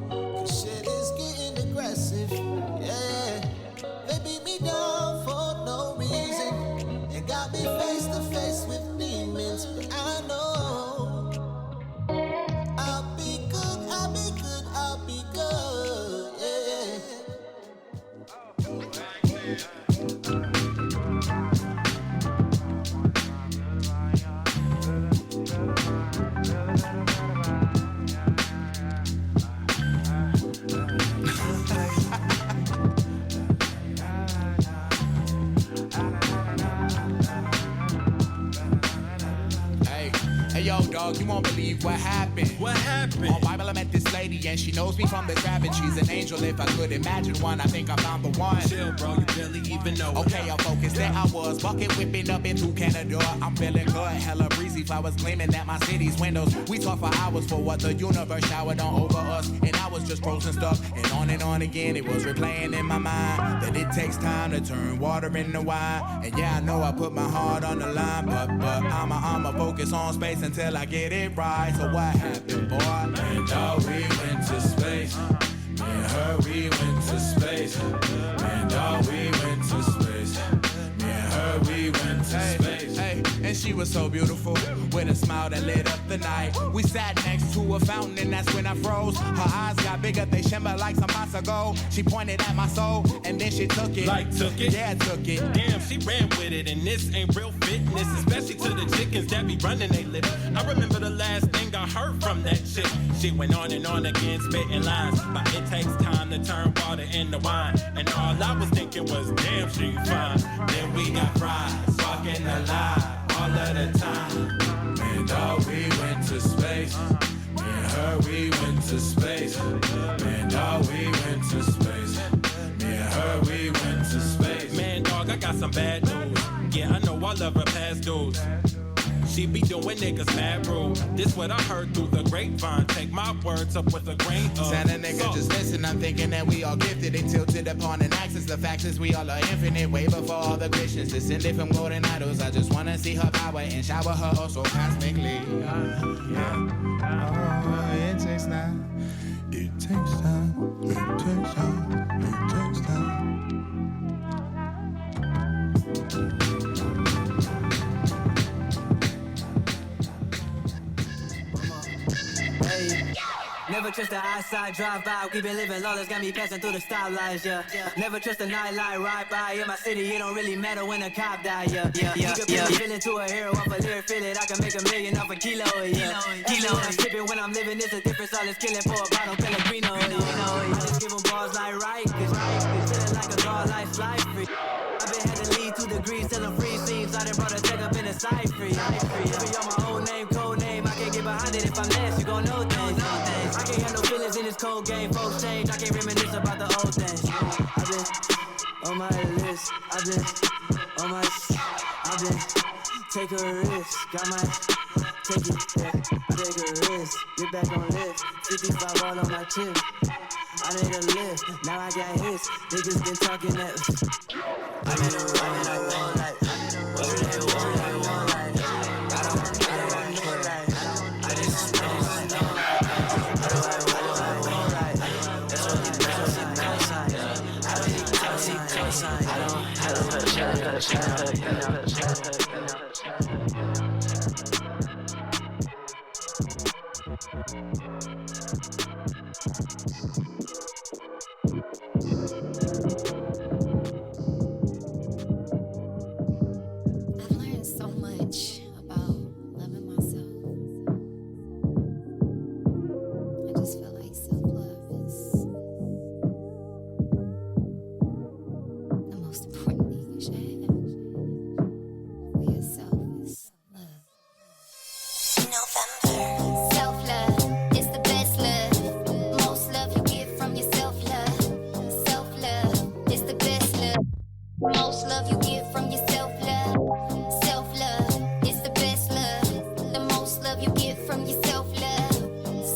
Cause shit is getting aggressive. Yeah. They beat me down for no reason and got me face to face with demons. But I know I'll be good, I'll be good, I'll be good. Yeah. Hey yo, dog, you won't believe what happened. What happened? On Bible, I met this lady and she knows me from the trap and she's an angel. If I could imagine one, I think I found the one. Chill, bro, you barely even know. Okay, I'm focused. There I was, bucket whipping up into Canada. I'm feeling good, hella breezy, flowers gleaming at my city's windows. We talked for hours for what the universe showered on over us, and I was just frozen stuff. And on again, it was replaying in my mind that it takes time to turn water into wine. And yeah, I know I put my heart on the line, but I'ma focus on space until I get it right. So what happened, boy? And dog, we went to space. Me and her, we went to space. And dog, we went to space. Me and her, we went to space. Hey, and she was so beautiful with a smile that lit up the night. We sat next to a fountain and that's when I froze. Her eyes got bigger, they shimmer like some pots of gold. She pointed at my soul and then she took it. Like took it? Yeah, took it. Damn, she ran with it, and this ain't real fitness, especially to the chickens that be running they litter. I remember the last thing I heard from that chick. She went on and on again, spitting lines, but it takes time to turn water into wine. And all I was thinking was, damn, she fine. Then we got fries, fucking alive all of the time. And dog, we went to space. Me and her, we went to space. Man, dog, we went to space. Me and her, we went to space. Man, dog, I got some bad news. Yeah, I know I love her past dudes. She be doing niggas mad rude. This what I heard through the grapevine. Take my words up with a grain of Sound a nigga, salt. just listen. I'm thinking that we all gifted. They tilted upon an axis. The fact is we all are infinite. Way before all the Christians descended from golden idols. I just wanna see her power and shower her also cosmically. It takes time. It takes time. It takes time. It takes time. Never trust the eyesight, drive by. We been living lawless, got me passing through the stoplights, yeah. Never trust a nightlight, ride by. In my city, it don't really matter when a cop die, yeah. You can put me feeling to a hero off a lyric, feel it. I can make $1 million off a kilo, yeah. Kilo, I'm tripping when I'm living, it's a difference. All this killing for a bottle, Pellegrino, yeah. I just give them balls like right, cause feeling like a god, life's life free. I been had to lead 2 degrees till I'm free scenes. I done brought a check up in a side free. Free on my old name, code name. I can't get behind it if I'm less. You gon' know things. I can't have no feelings in this cold game. Folks change. I can't reminisce about the old things. I've been on my list. I've been on my. I've been take a risk. Got my take it. Yeah. Take a risk. Get back on lift. 55 all on my chip. I need a lift, now I got hits. Niggas been talking that. I need a ride, I want like. Whatever they want, I want like. I don't want no like. I just know like. I want like. That's what you cosign. I don't need cosign. I don't have I've learned so much about loving myself. I just feel like self-love is the most important thing you should have. For yourself is love. Self-love is the best love. Most love you get from your self-love. Self-love is the best love. Most love you get from your self-love. Self-love is the best love. The most love you get from your self-love.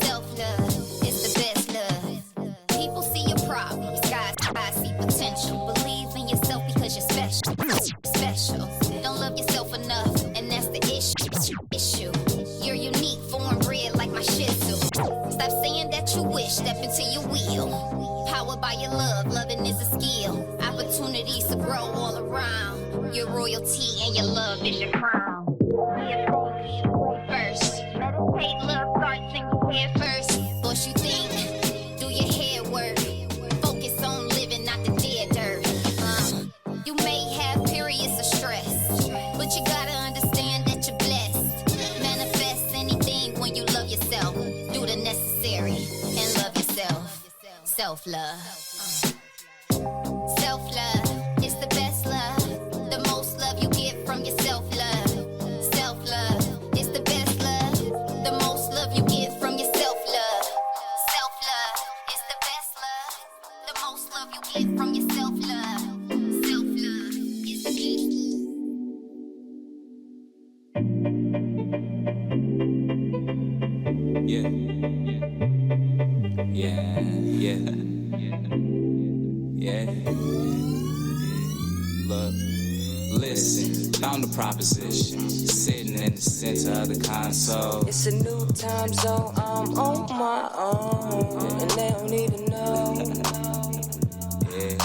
Self-love is the best love. People see your problems, guys see potential. Believe in yourself because you're special. Special. Don't love yourself enough, and that's the issue. You're unique, foreign bred like my shih tzu. Stop saying that you wish, step into your wheel. Powered by your love, loving is a skill. Opportunities to grow all around. Your royalty and your love is your crown. First, meditate, love starts in your head first. What you think, do your head work. Focus on living, not the dead dirt. You may have periods of stress, but you gotta understand that you're blessed. Manifest anything when you love yourself. Do the necessary and love yourself. Self-love. Self-love is the best love. The most love you get from your self-love. Self-love is the best love. The most love you get from your self-love. Self-love is the best love. The most love you get from your self-love. Self-love is the best. Yeah. Look, listen, found a proposition, sitting in the center of the console. It's a new time zone, I'm on my own, and they don't even know. Yeah,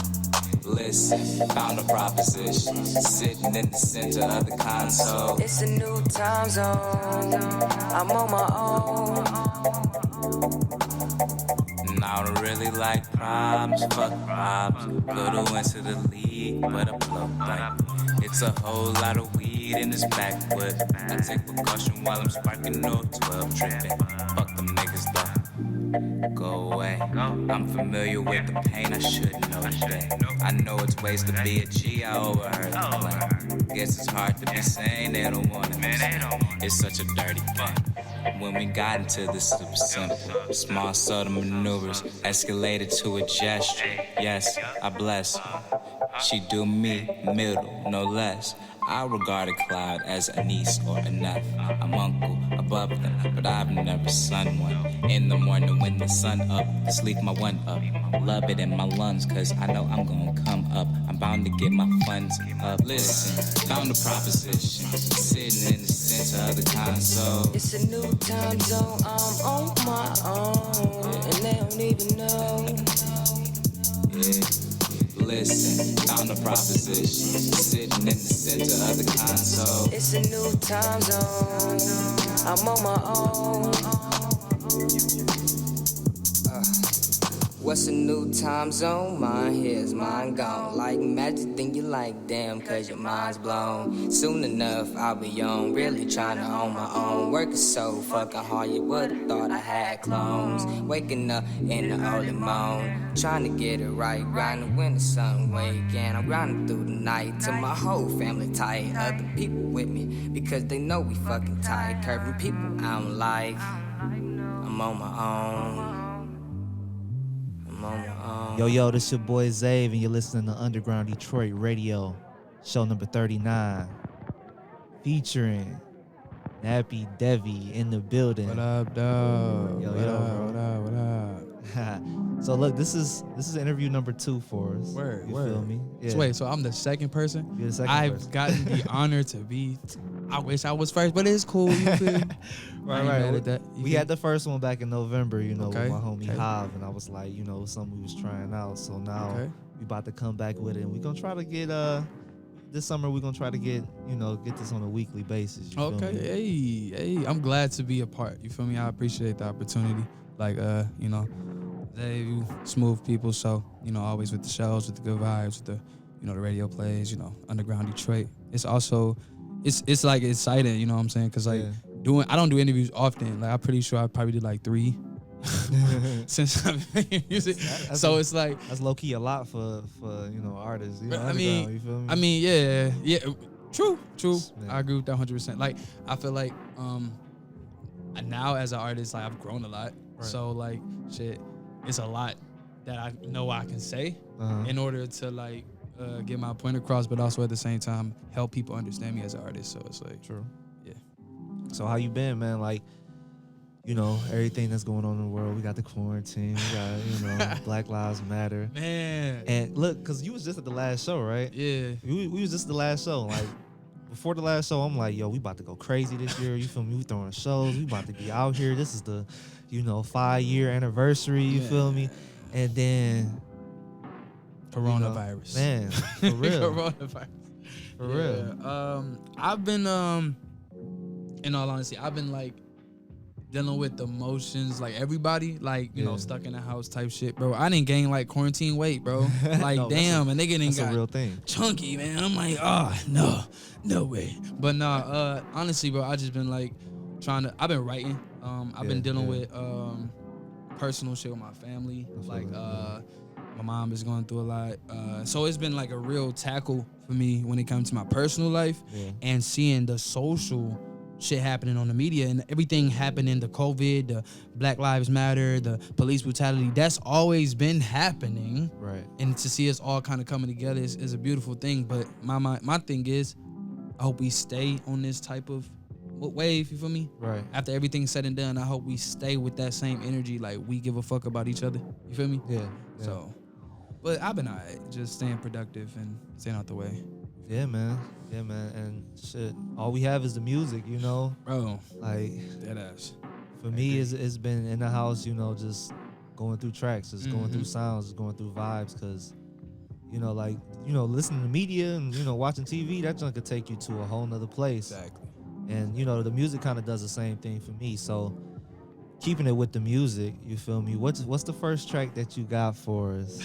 listen, found a proposition, sitting in the center of the console. It's a new time zone, I'm on my own. And I don't really like problems, fuck problems. Little into the league, but I blow like it's a whole lot of weed in this backwood. I take precaution while I'm sparking 012 tripping. Fuck them niggas though. Go away. I'm familiar with the pain, I should know today. I know it's ways to be a G, I overheard the plan. Guess it's hard to be sane, they don't want it. It's such a dirty game. When we got into this super simple, small subtle maneuvers escalated to a gesture. Yes, I bless her. She do me, middle, no less. I regard a cloud as a niece or a nephew. I'm uncle above them, but I've never son one. In the morning when the sun up, sleep my one up. Love it in my lungs, cause I know I'm gonna come up. I'm bound to get my funds up. Listen, found a proposition, sitting in the center of the console. It's a new time zone, I'm on my own, and they don't even know. Yeah. Listen, found a proposition, sitting in the center of the console. It's a new time zone, I'm on my own. What's a new time zone? Mine here's mine gone. Like magic, then you like damn, cause your mind's blown. Soon enough, I'll be on, really trying to own my own. Working so fucking hard, you would've thought I had clones. Waking up in the early morning, trying to get it right. Grinding when the sun wake, and I'm grinding through the night. Till my whole family tight, other people with me, because they know we fucking tight. Curving people I don't like, I'm on my own. Yo, this your boy Zave, and you're listening to Underground Detroit Radio, show number 39, featuring Nappi Devi in the building. What up, dog? Yo, what up? So look, this is interview number 2 for us. Word. Feel me? Yeah. So wait, so I'm the second person? You're the 2nd I've person. gotten the honor to be. I wish I was first, but it's cool. You feel? Right. We had the first one back in November, with my homie okay. Hav, and I was like, something we was trying out. So now we about to come back with it, and we're gonna try to get this summer we're gonna try to get this on a weekly basis. You feel me? Hey, I'm glad to be a part. You feel me? I appreciate the opportunity. Like, they smooth people, so always with the shows, with the good vibes, with the the radio plays, Underground Detroit. It's also it's like exciting, you know what I'm saying? Cause like I don't do interviews often. Like I'm pretty sure I probably did like 3 since I've been making music. So it's like that's low key a lot for artists. You feel me? I mean, yeah. True. I agree with that 100%. Like I feel like now as an artist, like I've grown a lot. Right. So like shit, it's a lot that I know I can say in order to like get my point across, but also at the same time help people understand me as an artist. So it's like true. Yeah. So how you been, man? Like, everything that's going on in the world. We got the quarantine. We got, Black Lives Matter. Man. And look, cause you was just at the last show, right? Yeah. We was just at the last show. Like before the last show, I'm like, yo, we about to go crazy this year. You feel me? We throwing shows. We about to be out here. This is the, 5-year anniversary. You feel me? And then coronavirus. Man, for real. Coronavirus. For real. I've been in all honesty, I've been like dealing with emotions like everybody, like stuck in the house type shit, bro. I didn't gain like quarantine weight, bro. Like no, damn, and nigga didn't got a real thing. Chunky, man. I'm like, no way. But honestly, bro, I just been like I've been writing. I've been dealing with personal shit with my family. Like my mom is going through a lot. So it's been like a real tackle for me when it comes to my personal life and seeing the social shit happening on the media and everything happening, the COVID, the Black Lives Matter, the police brutality, that's always been happening. Right. And to see us all kind of coming together is a beautiful thing. But my thing is, I hope we stay on this type of wave, you feel me? Right. After everything's said and done, I hope we stay with that same energy, like we give a fuck about each other. You feel me? Yeah. So, but I've been alright, just staying productive and staying out the way. Yeah, man. And shit, all we have is the music, Bro. Like, that ass. For me, it's been in the house, just going through tracks, just going through sounds, just going through vibes, because, listening to media and, watching TV, that junk could take you to a whole nother place. Exactly. And, the music kind of does the same thing for me. So, keeping it with the music, you feel me? What's the first track that you got for us?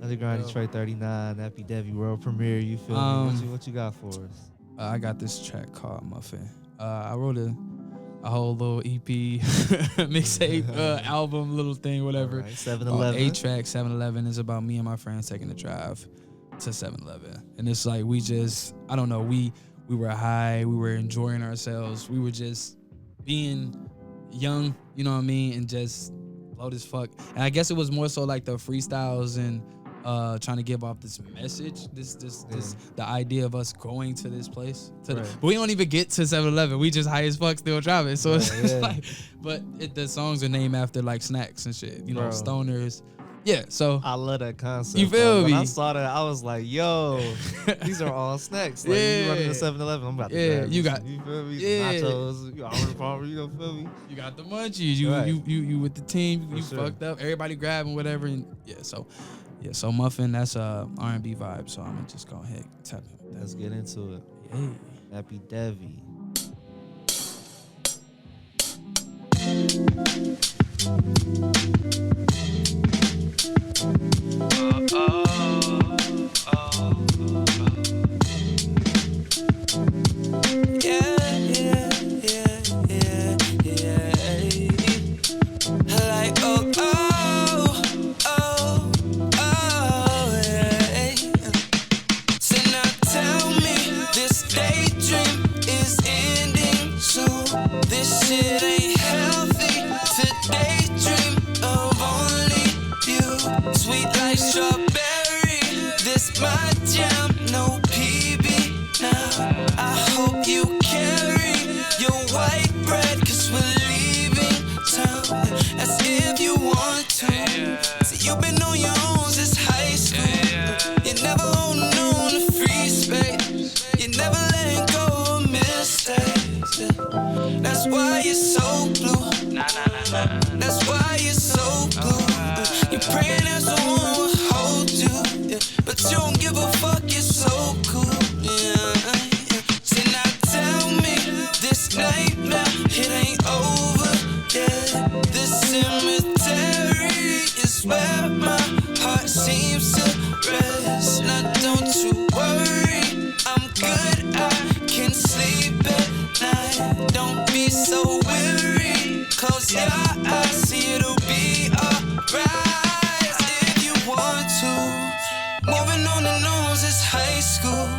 Underground Detroit 39, Nappi Devi world premiere, you feel me? What you got for us? I got this track called Muffin. I wrote a whole little EP, mixtape, album, little thing, whatever. Right, 7-Eleven. 8-track, 7-Eleven is about me and my friends taking the drive to 7-Eleven. And it's like we were high, we were enjoying ourselves, we were just being young, you know what I mean, and just loud as fuck. And I guess it was more so like the freestyles and trying to give off this message, this the idea of us going to this place. But we don't even get to 7-Eleven. We just high as fuck still driving. So it's just like, but the songs are named after like snacks and shit. You know, stoners. Yeah, so I love that concept. You feel me? When I saw that, I was like, "Yo, these are all snacks." Like, you running to 7-Eleven, I'm about to grab you me got some, you feel me? yeah. Nachos, you Oliver Palmer, you know, feel me? You got the munchies. You with the team. You sure. fucked up. Everybody grabbing whatever. And so Muffin. That's R&B vibe. So I'm gonna just go ahead and tap it. Let's get into it. Hey, Nappi Devi. This shit ain't healthy. Today dream of only you. Sweet like strawberry. This my jam. No PB now. I hope you carry your white bread. Cause we're leaving town. As if you want to. See, you've been on your own since high school. You never holding on to free space. You never letting go of mistakes. That's why you're so blue. That's why you're so blue. You're praying that someone will hold you, yeah. But you don't give a fuck, you're so cool. Yeah. See, now tell me this nightmare, it ain't over. Yeah. This cemetery is where my heart seems to rest. Now don't you worry, I'm good. I can sleep at night. Don't be so weary. Close your eyes, see it'll be alright. If you want to. Moving on the nose is high school.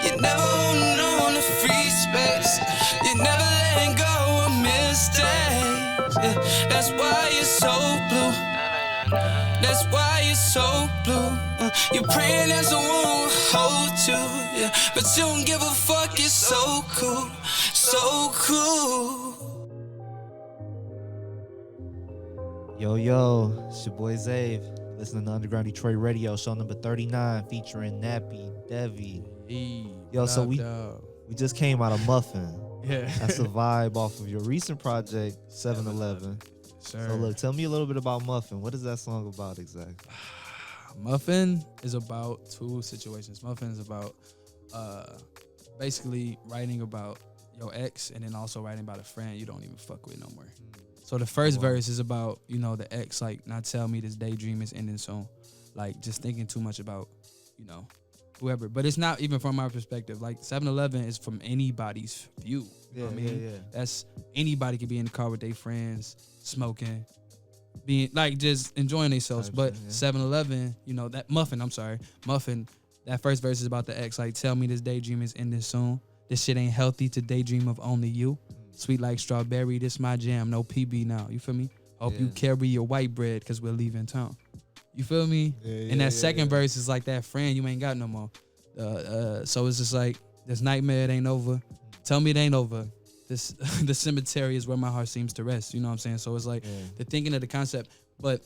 You never holding on to free space. You never letting go of mistakes. Yeah, that's why you're so blue. That's why you're so blue. You're praying that someone will hold you, yeah. But you don't give a fuck, you're so cool. So cool. Yo, it's your boy Zave. Listening to Underground Detroit Radio, show number 39, featuring Nappi Devi. Yo, so we just came out of Muffin. Yeah. That's a vibe off of your recent project, 7-Eleven. Sure. So look, tell me a little bit about Muffin. What is that song about exactly? Muffin is about two situations. Muffin is about basically writing about your ex and then also writing about a friend you don't even fuck with no more. So the first verse is about, you know, the ex, like, not tell me this daydream is ending soon. Like, just thinking too much about, you know, whoever. But it's not even from my perspective. Like, 7-Eleven is from anybody's view. You know what I mean? Yeah. That's, anybody could be in the car with their friends, smoking, being, like, just enjoying themselves. But 7-Eleven, you know, that Muffin, that first verse is about the ex. Like, tell me this daydream is ending soon. This shit ain't healthy to daydream of only you. Sweet like strawberry, this my jam, no PB now. You feel me? Hope you carry your white bread because we're leaving town. You feel me? And that second verse is like that friend you ain't got no more. So it's just like, this nightmare, it ain't over. Tell me it ain't over. This the cemetery is where my heart seems to rest. You know what I'm saying? So it's like the thinking of the concept. But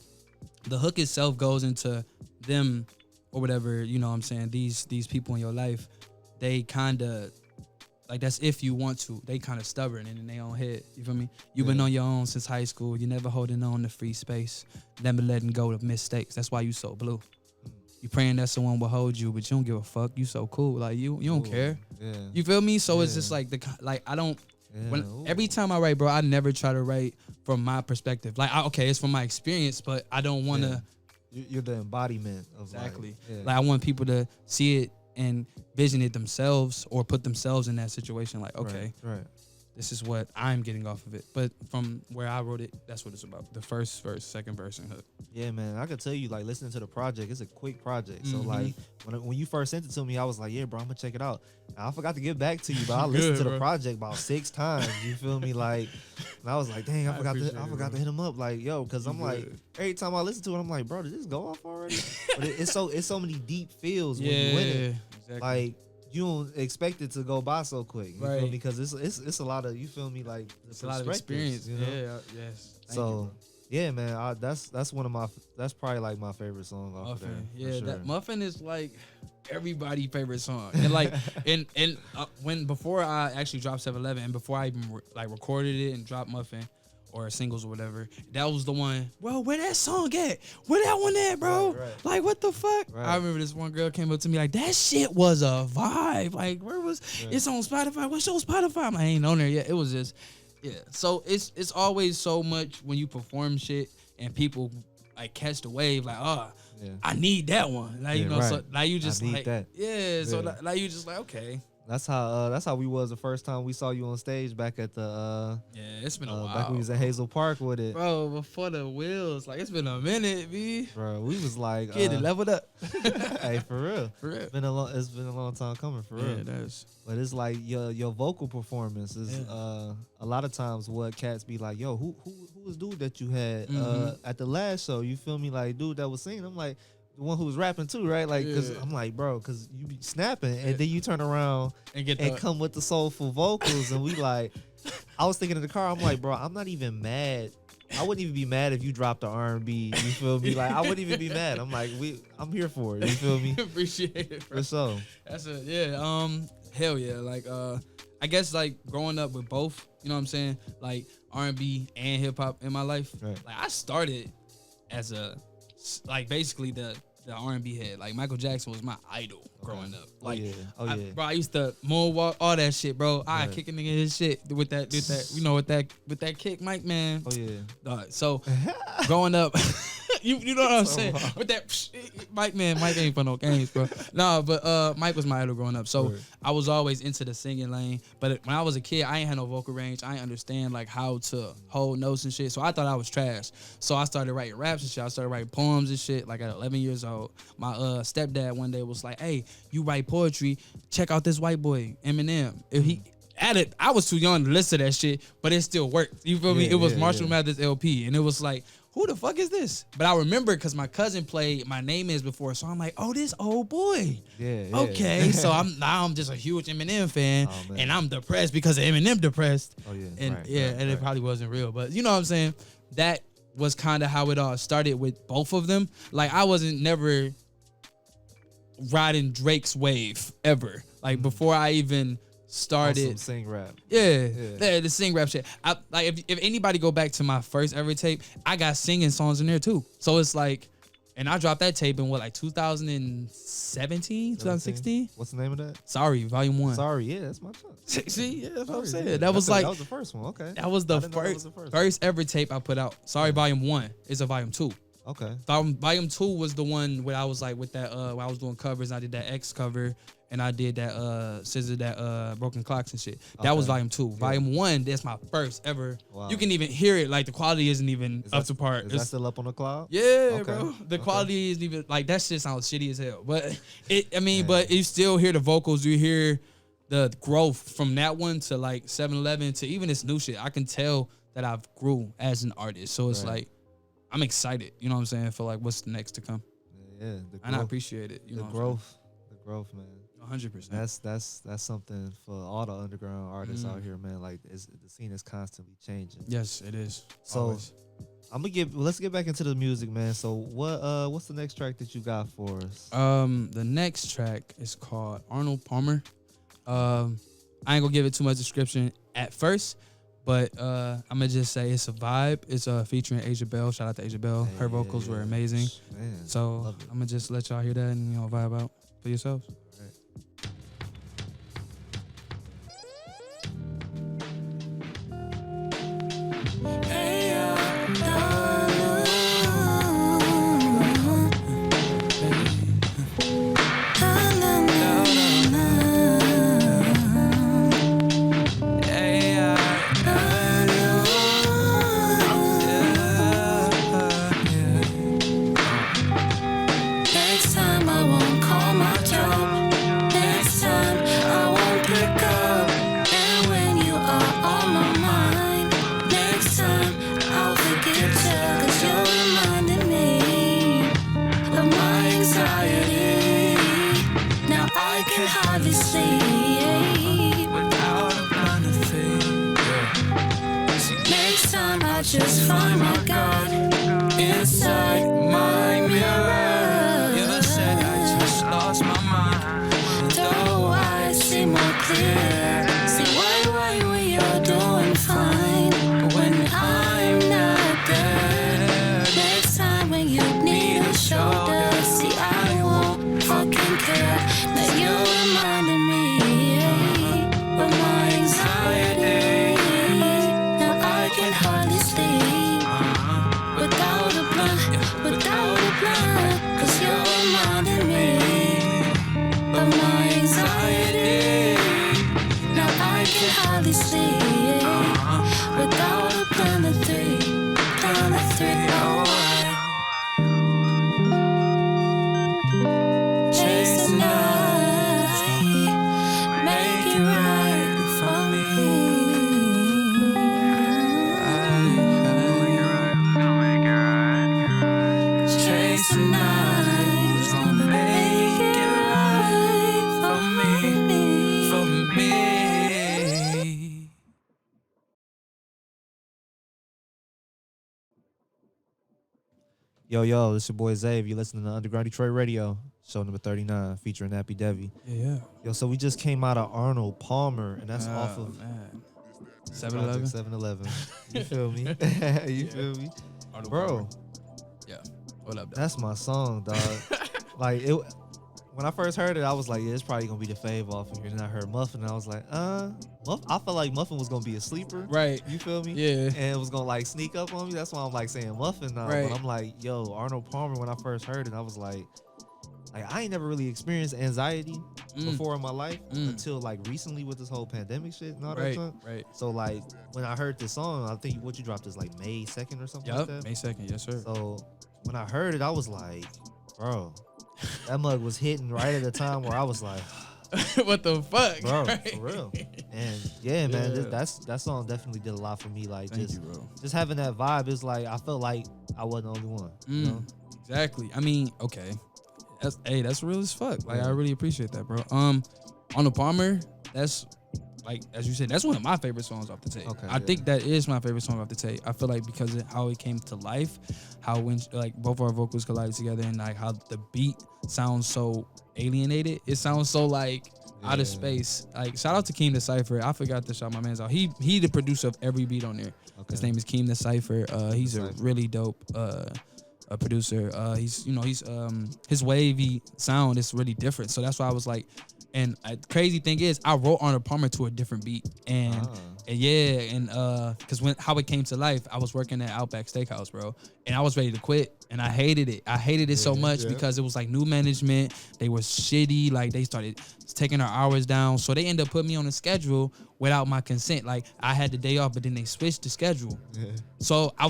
the hook itself goes into them or whatever, you know what I'm saying? These people in your life, they kind of, like, that's if you want to. They kind of stubborn and in their own head. You feel me? You've been on your own since high school. You never holding on to free space. Never letting go of mistakes. That's why you so blue. You praying that someone will hold you, but you don't give a fuck. You so cool. Like, you don't care. Yeah. You feel me? So it's just like, I don't, every time I write, bro, I never try to write from my perspective. Like, okay, it's from my experience, but I don't want to. You're the embodiment of exactly. Like I want people to see it and vision it themselves or put themselves in that situation. Like, okay, right. this is what I'm getting off of it. But from where I wrote it, that's what it's about. The first verse, second verse, and hook. Yeah, man. I could tell you, like, listening to the project, it's a quick project. So, like, when you first sent it to me, I was like, yeah, bro, I'm going to check it out. And I forgot to get back to you, but I listened to the project about 6 times. You feel me? Like, and I was like, dang, I forgot to hit him up. Like, yo, because I'm like, every time I listen to it, I'm like, bro, did this go off already? But it's so many deep feels when you win it. Exactly. Like, you don't expect it to go by so quick, you Right. feel me? Because it's a lot of, you feel me, like, It's a lot of experience. you know? Yeah, yes. Thank So, you, bro. yeah, man, that's one of my, that's probably like my favorite song off of there. Muffin. for Yeah, sure. that Muffin is like everybody's favorite song. And like, when before I actually dropped 711 and before I even recorded it and dropped Muffin or singles or whatever, that was the one. Well, where that song at? Where that one at, bro? Right. Like, what the fuck? Right. I remember this one girl came up to me like, that shit was a vibe. Like, where was? It's on Spotify. What's your Spotify? I'm like, I ain't on there yet. It was just, yeah. So it's always so much when you perform shit and people like catch the wave. Like, oh, I need that one. Like, you know, so like you just I need like, that. yeah. So like you just like, okay. That's how we was the first time we saw you on stage back at the Yeah, it's been a while. back when we was at Hazel Park with it. Bro, before the wheels, like it's been a minute, B. Bro, we was like, Kid, it leveled up. Hey, for real. For real. It's been a long time coming, for real. Yeah, it is. But it's like your vocal performance is a lot of times what cats be like, yo, who was dude that you had at the last show? You feel me? Like, dude that was singing. I'm like, the one who was rapping too, right? Like, cause I'm like, bro, cause you be snapping and then you turn around and come with the soulful vocals, and we like, I was thinking in the car, I'm like, bro, I'm not even mad. I wouldn't even be mad if you dropped the R&B. You feel me? Like, I wouldn't even be mad. I'm like, I'm here for it. You feel me? Appreciate it, bro. For sure. That's hell yeah. Like, I guess like growing up with both, you know what I'm saying? Like R&B and hip hop in my life. Right. Like I started as basically the R&B head. Like Michael Jackson was my idol growing up. Like, bro, I used to moonwalk, all that shit, bro. I kick a nigga in his shit with that, you know, with that kick, Mike, man. Oh yeah. So growing up, you know what I'm saying? With that, Mike ain't for no games, bro. No, but Mike was my idol growing up. So I was always into the singing lane. But when I was a kid, I ain't had no vocal range. I ain't understand like how to hold notes and shit. So I thought I was trash. So I started writing raps and shit. I started writing poems and shit. Like at 11 years old, my stepdad one day was like, "Hey, you write poetry? Check out this white boy, Eminem." If he added, I was too young to listen to that shit, but it still worked. You feel me? It was Marshall Mathers LP, and it was like, who the fuck is this? But I remember because my cousin played My Name Is before, so I'm like, oh, this old boy. Yeah. Okay, so I'm just a huge Eminem fan, and I'm depressed because of Eminem depressed. Oh yeah. And it probably wasn't real, but you know what I'm saying? That was kind of how it all started with both of them. Like I wasn't never riding Drake's wave ever. Like before I even started sing rap. Yeah, the sing rap shit. Like if anybody go back to my first ever tape, I got singing songs in there too. So it's like, and I dropped that tape in 2017, 2016. What's the name of that? Sorry, Volume 1. Sorry, yeah, that's my song. See, yeah, that's what I'm Sorry, saying. yeah. That was That was the first one. Okay. That was the first ever tape I put out. Sorry, Volume 1 is a Volume 2. Okay. Volume 2 was the one where I was like with that when I was doing covers. I did that X cover and I did that Scissor, that Broken Clocks and shit. That was Volume 2. Volume 1, that's my first ever. Wow. You can even hear it, like the quality isn't even up to par. Is that still up on the cloud? Yeah, bro. The quality isn't even like that shit sounds shitty as hell. But but you still hear the vocals, you hear the growth from that one to like 7-Eleven to even this new shit. I can tell that I've grew as an artist. So it's like I'm excited, you know what I'm saying, for like what's next to come. Yeah, and I appreciate it. The growth, man. 100%. That's something for all the underground artists out here, man. Like the scene is constantly changing. Yes, it is. So Always. Let's get back into the music, man. So what's the next track that you got for us? The next track is called Arnold Palmer. I ain't gonna give it too much description at first, but I'm gonna just say it's a vibe. It's featuring Asia Bell. Shout out to Asia Bell. Her vocals were amazing. Man, so I'm gonna just let y'all hear that and vibe out for yourselves. I just find my God inside my mirror. You said I just lost my mind. Though I see more clear. See why when you're doing fine, but when I'm not there. Next time when you need a shoulder, see I won't fucking care. Now you're reminding me of my anxiety. Now I can hardly sleep without a blunt, 'cause you're reminding me of my anxiety. Now I can hardly sleep without a plan of three, oh chase the night, make it right for me. Chase the night, gonna make it right for me, for me. Yo, this your boy Zave. You listening to Underground Detroit Radio, show number 39, featuring Nappi Devi. Yeah. Yo, so we just came out of Arnold Palmer, and that's off of 7-Eleven. 7-Eleven. You feel me? You feel me? Arnold Bro. Palmer. Yeah. What up, dog? That's my song, dog. Like, it. When I first heard it, I was like, yeah, it's probably going to be the fave off of here. Then I heard Muffin, and I was like, I felt like Muffin was going to be a sleeper. Right. You feel me? Yeah. And it was going to, like, sneak up on me. That's why I'm, like, saying Muffin now. Right. But I'm like, yo, Arnold Palmer, when I first heard it, I was like, I ain't never really experienced anxiety before in my life until, like, recently with this whole pandemic shit and all that stuff. Right. So, like, when I heard this song, I think what you dropped is, like, May 2nd or something like that? May 2nd, yes, sir. So, when I heard it, I was like, bro, that mug was hitting right at the time where I was like, what the fuck? Bro, Right. for real. And yeah, man, Yeah. that song definitely did a lot for me. Like, Thank you, bro. just having that vibe is like, I felt like I wasn't the only one. You know? Exactly. I mean, okay. That's real as fuck. Like, I really appreciate that, bro. On the Palmer, that's like, as you said, that's one of my favorite songs off the tape. Okay, I think that is my favorite song off the tape. I feel like because of how it came to life, how when like both our vocals collided together, and like how the beat sounds so alienated. It sounds so like out of space. Like, shout out to Keem the Cypher. I forgot to shout my man's out. He the producer of every beat on there. His name is Keem the Cypher. He's a really dope a producer. He's his wavy sound is really different. So that's why I was like, and crazy thing is, I wrote Arnold Palmer to a different beat, and because how it came to life, I was working at Outback Steakhouse, bro, and I was ready to quit, and I hated it. I hated it so much because it was like new management. They were shitty. Like, they started taking our hours down, so they ended up putting me on a schedule without my consent. Like, I had the day off, but then they switched the schedule. So I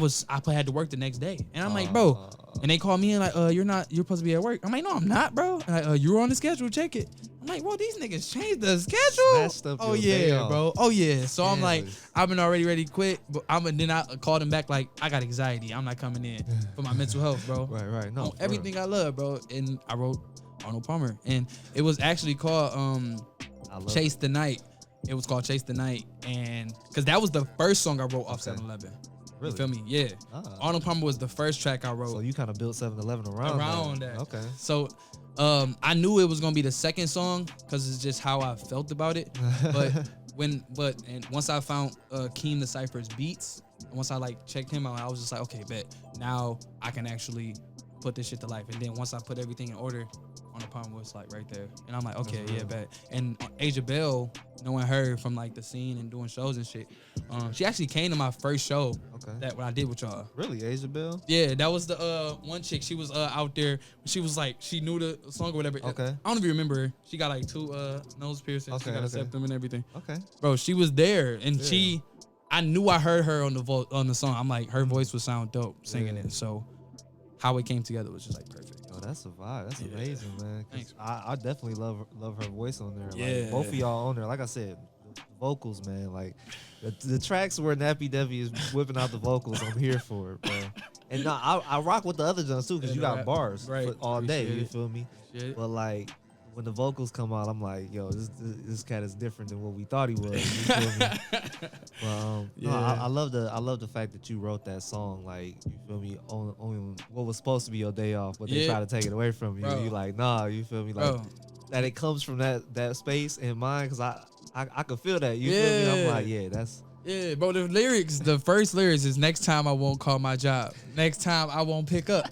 had to work the next day, and I'm like, bro, and they called me and like, you're supposed to be at work. I'm like, no, I'm not, bro. And like, you're on the schedule, check it. I'm like, bro, these niggas changed the schedule. Oh yeah, bro. Oh yeah. So I'm like, I've been already ready to quit, but then I called him back like, I got anxiety. I'm not coming in for my mental health, bro. Right. No, everything I love, bro. And I wrote Arnold Palmer, and it was actually called Chase the Night. It was called Chase the Night, and because that was the first song I wrote off 7-Eleven. Really? You feel me? Yeah. Arnold Palmer was the first track I wrote. So you kind of built 7-Eleven around that. Okay. So I knew it was gonna be the second song because it's just how I felt about it. But once I found Keem the Cypher's beats, once I like checked him out, I was just like, okay, bet. Now I can actually put this shit to life. And then once I put everything in order, Arnold Palmer was like right there. And I'm like, okay, yeah, bet. And Asia Bell, knowing her from like the scene and doing shows and shit, she actually came to my first show that when I did with y'all. Really, Asia Bell? Yeah, that was the one chick. She was out there. She was like, she knew the song or whatever. Okay. I don't even remember her. She got like 2 nose piercings. She got a septum and everything. Okay. Bro, she was there, and I knew I heard her on the song. I'm like, her voice would sound dope singing it. So how it came together was just like perfect. Oh, that's a vibe. That's amazing, man. Thanks, I definitely love her voice on there. Yeah. Like, both of y'all on there. Like I said, the vocals, man. Like the tracks where Nappi Devi is whipping out the vocals, I'm here for it, bro. And I rock with the other ones too, because you got bars for all day. You feel me? But like when the vocals come out, I'm like, yo, this cat is different than what we thought he was. You feel me? But no, I love the fact that you wrote that song. Like, you feel me? On what was supposed to be your day off, but they try to take it away from you. Bro. You like, nah, you feel me? Like Bro. that it comes from that space in mind, because I could feel that. You feel me? I'm like, yeah, that's. Yeah, bro, the first lyrics is next time I won't call my job. Next time I won't pick up.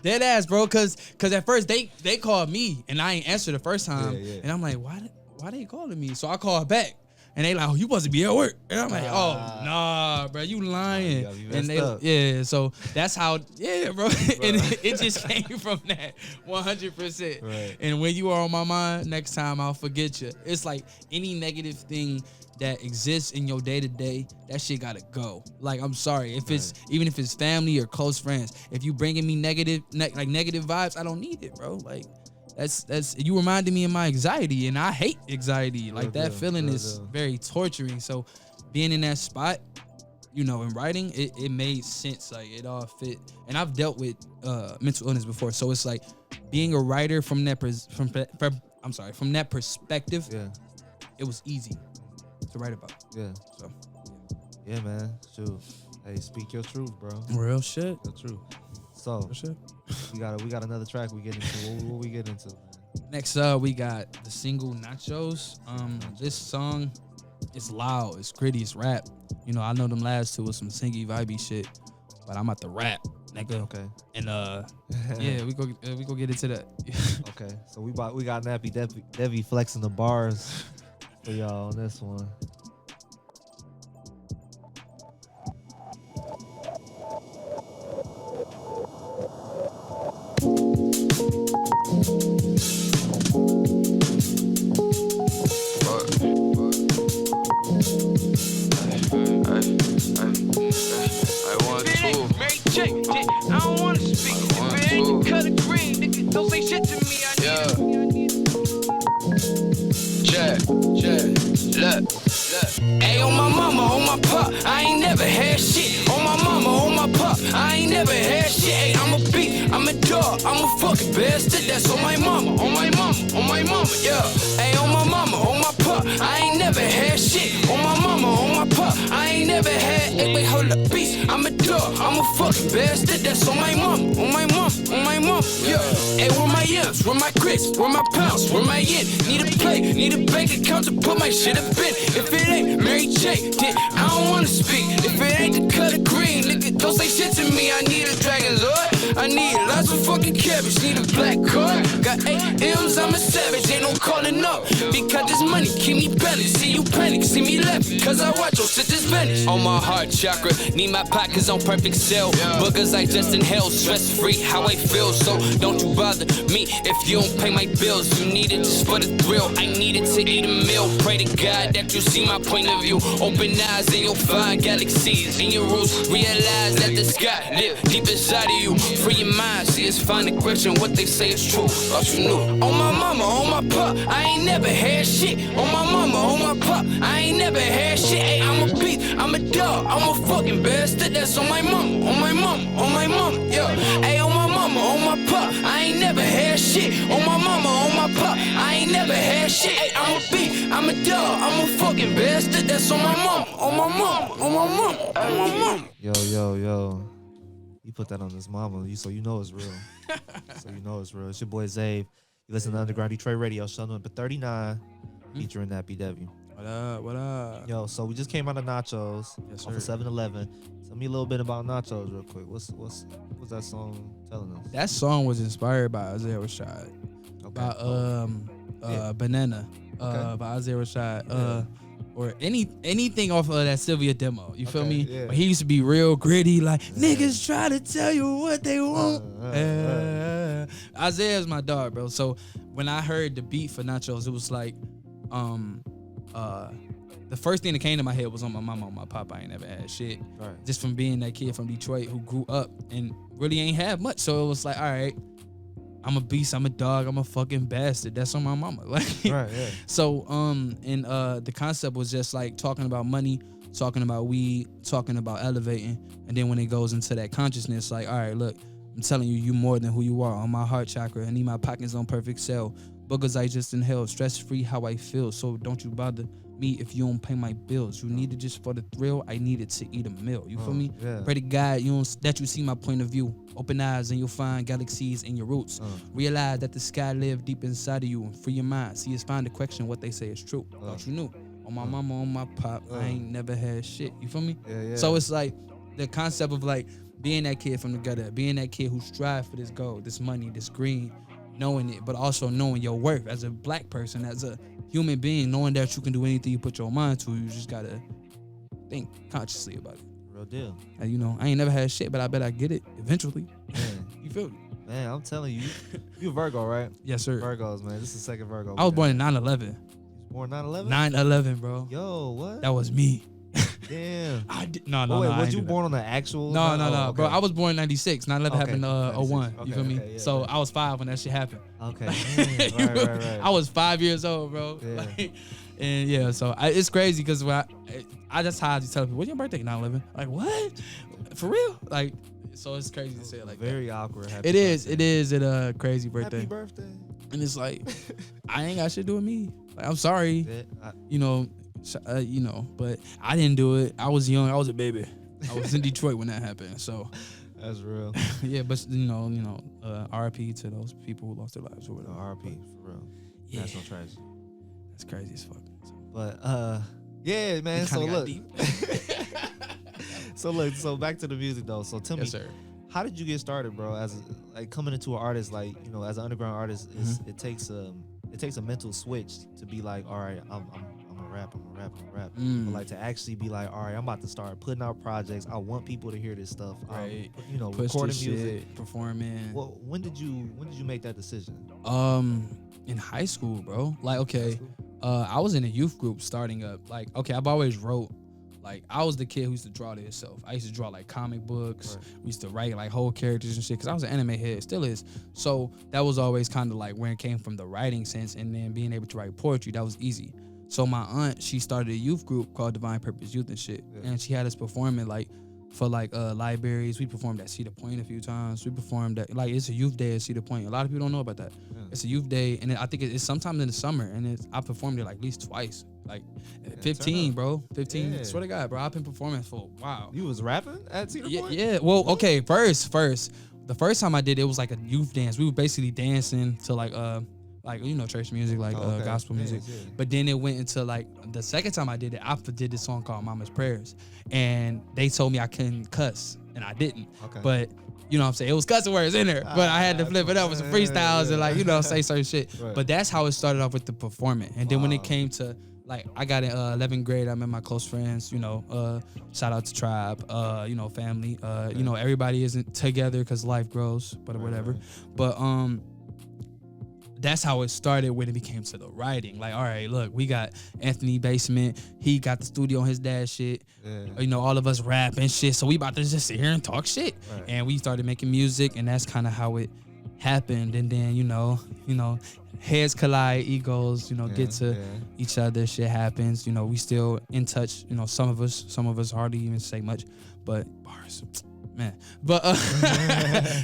Dead ass, bro, cause at first they called me and I ain't answered the first time. And I'm like, why they calling me? So I called back and they like, oh, you supposed to be at work. And I'm like, oh, nah, bro, you lying. And they so that's how, bro. And it just came from that 100%. Right. And when you are on my mind, next time I'll forget you. It's like any negative thing that exists in your day-to-day, that shit gotta go. Like, I'm sorry, if it's even if it's family or close friends, if you bringing me negative vibes, I don't need it, bro. Like, that's you reminded me of my anxiety, and I hate anxiety. Like, that feeling is very torturing. So being in that spot, you know, in writing, it made sense. Like, it all fit. And I've dealt with mental illness before, so it's like being a writer from that perspective. It was easy to write about. So Yeah, man. Shoot. Hey, speak your truth, bro. Real shit. Your truth. So we got another track we get into. What we get into, man? Next up, we got the single Nachos. This song is loud, it's gritty, it's rap. You know, I know them last two was some singy vibey shit, but I'm at the rap, nigga. Okay. And yeah, we go get into that. Okay. So we got Nappi Devi flexing the bars for y'all on this one. I don't wanna speak. If it ain't cut of green, nigga, don't say shit to me. Look. Hey, on my mama, on my pop, I ain't never had shit. On my mama, on my pop, I ain't never had shit. Hey, I'm a beat, I'm a dog, I'm a fucking bastard. That's on my mama, on my mama, on my mama, yeah. Hey, on my mama, on my pop, I ain't never had shit. On my mama, on my pop, I ain't never had. Hey, wait, hold up, beast, I'm a dog, I'm a fucking bastard. That's on my mama, on my mama, on my mama, yeah. Hey, where my yams, where my grits, where my pounds, where my yen? Need a plate, need a bank account to put my shit up in. If it ain't Mary J, then I don't wanna speak. If it ain't the color green, nigga, don't say shit to me. I need a dragon's oil, I need lots of fucking cabbage, need a black card. Got 8 M's, I'm a savage, ain't no calling up. Because this money keep me balanced. See you panic, see me laughing, cause I watch your shit just vanish. On my heart chakra, need my pockets on perfect sale. Boogers I just inhale, stress free, how I feel. So don't you bother me if you don't pay my bills. You need it just for the thrill, I need it to eat a meal. Pray to God that you see my point of view. Open eyes and you'll find galaxies in your roots. Realize that the sky live deep inside of you. Free your mind, see it's fine aggression. What they say is true, thought you knew. On my mama, on my pop, I ain't never had shit. On my mama, on my pop, I ain't never had shit. Hey, I'm a beast, I'm a dog, I'm a fucking bastard. That's on my mama, on my mama, on my mama, yeah. Hey, on my mama, on my pop, I ain't never had shit. On my mama, on my pop, I ain't never had shit. Hey, I'm a beast, I'm a dog, I'm a fucking bastard. That's on my mama, on my mama, on my mama, on my mama. Yo. You put that on his mama, so you know it's real. So you know it's real. It's your boy Zave. You listen to Underground Detroit Radio, show number 39, featuring Nappi Devi. What up? Yo, so we just came out of Nachos off of 7-Eleven. Tell me a little bit about Nachos real quick. What's that song telling us? That song was inspired by Isaiah Rashad. Okay. Banana by Isaiah Rashad. Or anything off of that Sylvia demo. You feel me? Yeah. But he used to be real gritty, like niggas try to tell you what they want. Isaiah's my dog, bro. So when I heard the beat for Nachos, it was like the first thing that came to my head was on my mama, on my papa. I ain't never had shit. Right. Just from being that kid from Detroit who grew up and really ain't had much. So it was like, all right, I'm a beast, I'm a dog, I'm a fucking bastard. That's on my mama. Like, right, yeah. So and the concept was just like talking about money, talking about weed, talking about elevating, and then when it goes into that consciousness, like, all right, look, I'm telling you, you more than who you are. On my heart chakra, I need my pockets on perfect sale. Boogers I just inhale, stress free how I feel. So don't you bother me if you don't pay my bills. You need it just for the thrill. I need it to eat a meal. You feel me? Yeah. Pray to God that you see my point of view. Open eyes and you'll find galaxies in your roots. Realize that the sky live deep inside of you and free your mind. See, it's fine to question what they say is true. Thought you knew. On my mama, on my pop, I ain't never had shit. You feel me? Yeah. So it's like the concept of like being that kid from the gutter, being that kid who strive for this goal, this money, this green, knowing it, but also knowing your worth as a black person, as a human being, knowing that you can do anything you put your mind to. You just gotta think consciously about it. Real deal. And you know, I ain't never had shit, but I bet I get it eventually. You feel me? Man, I'm telling you, you a Virgo, right? Yes, sir. Virgos, man. This is the second Virgo. I was born in 9/11. Born 9/11? 9/11, bro. Yo, what? That was me. Damn. I did, no, wait, I was ain't you do born on the actual? No, okay. bro. I was born in 96. 9/11 happened 01. Okay, You feel me? yeah, so yeah. I was 5 when that shit happened. Okay. Right. I was 5 years old, bro. Yeah. Like, and yeah, so it's crazy because when I that's how I just tell people, what's your birthday? 9/11. Like, what? For real? Like, so it's crazy to say it like very that. awkward. Happy It is. birthday. It is a crazy birthday. Happy birthday. And it's like, I ain't got shit to do with me. Like, I'm sorry. Yeah, you know, but I didn't do it. I was young. I was a baby. I was in Detroit when that happened. So that's real. Yeah, but RIP to those people who lost their lives or whatever. RIP for real. Yeah. National tragedy. That's crazy as fuck. But yeah, man. So look. So back to the music though. So tell me, sir. How did you get started, bro? As like coming into an artist, like as an underground artist, it takes a mental switch to be like, all right, I'm gonna rap. But like to actually be like, all right, I'm about to start putting out projects. I want people to hear this stuff. Right. Recording music, shit, performing. Well, when did you make that decision? In high school, bro. Like, okay, I was in a youth group starting up. Like, okay, I've always wrote. Like, I was the kid who used to draw himself. I used to draw like comic books. Right. We used to write like whole characters and shit because I was an anime head, still is. So that was always kind of like where it came from, the writing sense, and then being able to write poetry. That was easy. So my aunt, she started a youth group called Divine Purpose Youth and shit, and she had us performing like for like libraries. We performed at Cedar Point a few times. We performed at like it's a youth day at Cedar Point. A lot of people don't know about that. Yeah. It's a youth day, and I think it's sometimes in the summer, and I performed it like at least twice. Like 15, bro. 15. Yeah. Swear to God, bro. I've been performing for a while. You was rapping at Cedar Point? Yeah. Well, okay. First, the first time I did it was like a youth dance. We were basically dancing to like church music, like gospel music. Yeah. But then it went into like the second time I did it, I did this song called Mama's Prayers, and they told me I couldn't cuss, and I didn't. Okay. But you know what I'm saying? It was cussing words in there, but I had to flip it up with some freestyles and like, say certain shit. Right. But that's how it started off with the performing. And then when it came to like, I got in 11th grade, I met my close friends, shout out to Tribe, family, everybody isn't together because life grows, but whatever. Right. But, that's how it started when it became to the writing. Like, all right, look, we got Anthony Basement. He got the studio on his dad's shit. Yeah. All of us rap and shit. So we about to just sit here and talk shit. Right. And we started making music, and that's kind of how it happened. And then, heads collide, egos, get to each other. Shit happens. We still in touch. Some of us hardly even say much, but bars, man. But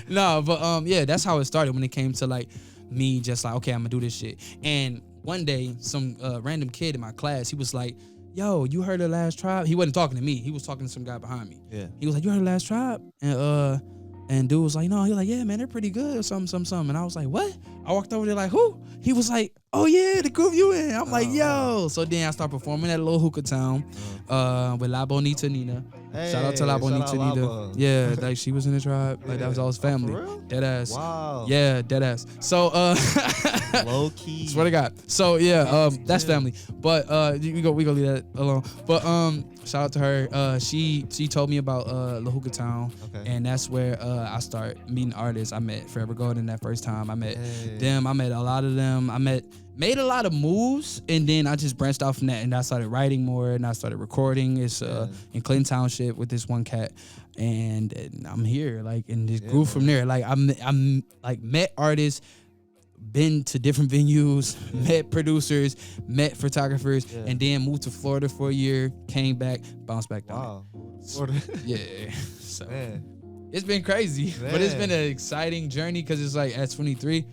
that's how it started when it came to like me just like, okay, I'm gonna do this shit. And one day, some random kid in my class, he was like, yo, you heard of Last Tribe? He wasn't talking to me. He was talking to some guy behind me. Yeah. He was like, you heard of Last Tribe? And dude was like, no. He was like, yeah, man, they're pretty good or something. And I was like, what? I walked over there like, who? He was like, oh yeah, the group you in. I'm like, yo. So then I started performing at a little hookah town with La Bonita Nina. Hey, shout out to La Bonita Nina. Yeah, like she was in the tribe. Like that was all his family. For real? Dead ass. Wow. Yeah, dead ass. So low key. Swear to God. So yeah, that's family. But we go leave that alone. But shout out to her. She told me about La Hookah Town, and that's where I start meeting artists. I met Forever Golden that first time. I met them. I met a lot of them. I made a lot of moves, and then I just branched off from that, and I started writing more, and I started recording. It's in Clinton Township with this one cat, and I'm here, like, and just grew from there. Like I'm like met artists, been to different venues, met producers, met photographers, and then moved to Florida for a year, came back, bounced back down. Wow. Yeah. So it's been crazy, but it's been an exciting journey because it's like at 23,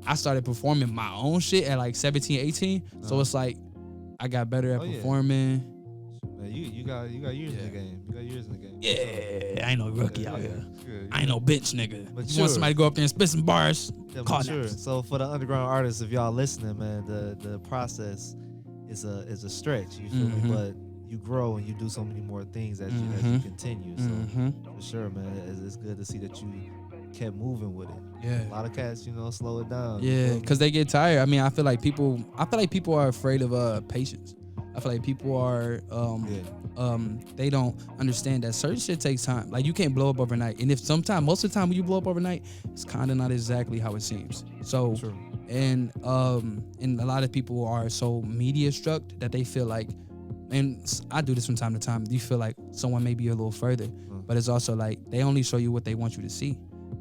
I started performing my own shit at like 17, 18. So it's like I got better at performing. Man, you got years in the game. You got years in the game. Yeah, I ain't no rookie out here. Good. I ain't no bitch nigga. But You want somebody to go up there and spit some bars? Call sure. naps. So for the underground artists, if y'all listening, man, the process is a stretch. You feel me? But you grow and you do so many more things as you continue. So for sure, man, it's good to see that you kept moving with it. Yeah. A lot of cats, slow it down. Yeah, because they get tired. I mean, I feel like people are afraid of patience. I feel like people are they don't understand that certain shit takes time. Like you can't blow up overnight. And most of the time when you blow up overnight, it's kind of not exactly how it seems. So True. and a lot of people are so media struck that they feel like, and I do this from time to time, you feel like someone may be a little further, but it's also like they only show you what they want you to see.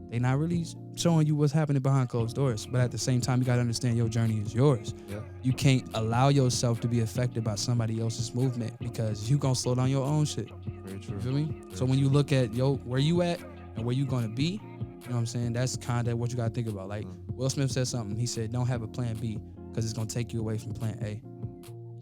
They're not really showing you what's happening behind closed doors. But at the same time, you got to understand your journey is yours. Yeah. You can't allow yourself to be affected by somebody else's movement because you going to slow down your own shit. Very true. You feel me? So when you look at where you at and where you going to be, you know what I'm saying? That's kind of what you got to think about. Like Will Smith said something. He said, don't have a plan B because it's going to take you away from plan A.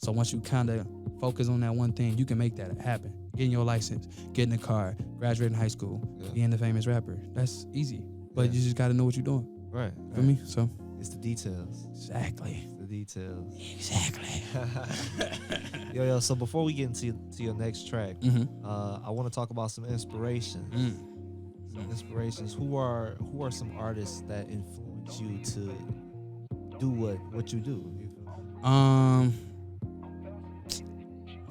So once you kind of focus on that one thing, you can make that happen. Getting your license, getting a car, graduating high school, being the famous rapper. That's easy. But you just got to know what you're doing. Right. Feel me? So it's the details. Exactly. It's the details. Exactly. Yo, so before we get into your next track, I want to talk about some inspirations. Some inspirations. Who are some artists that influence you to do what you do? You feel me?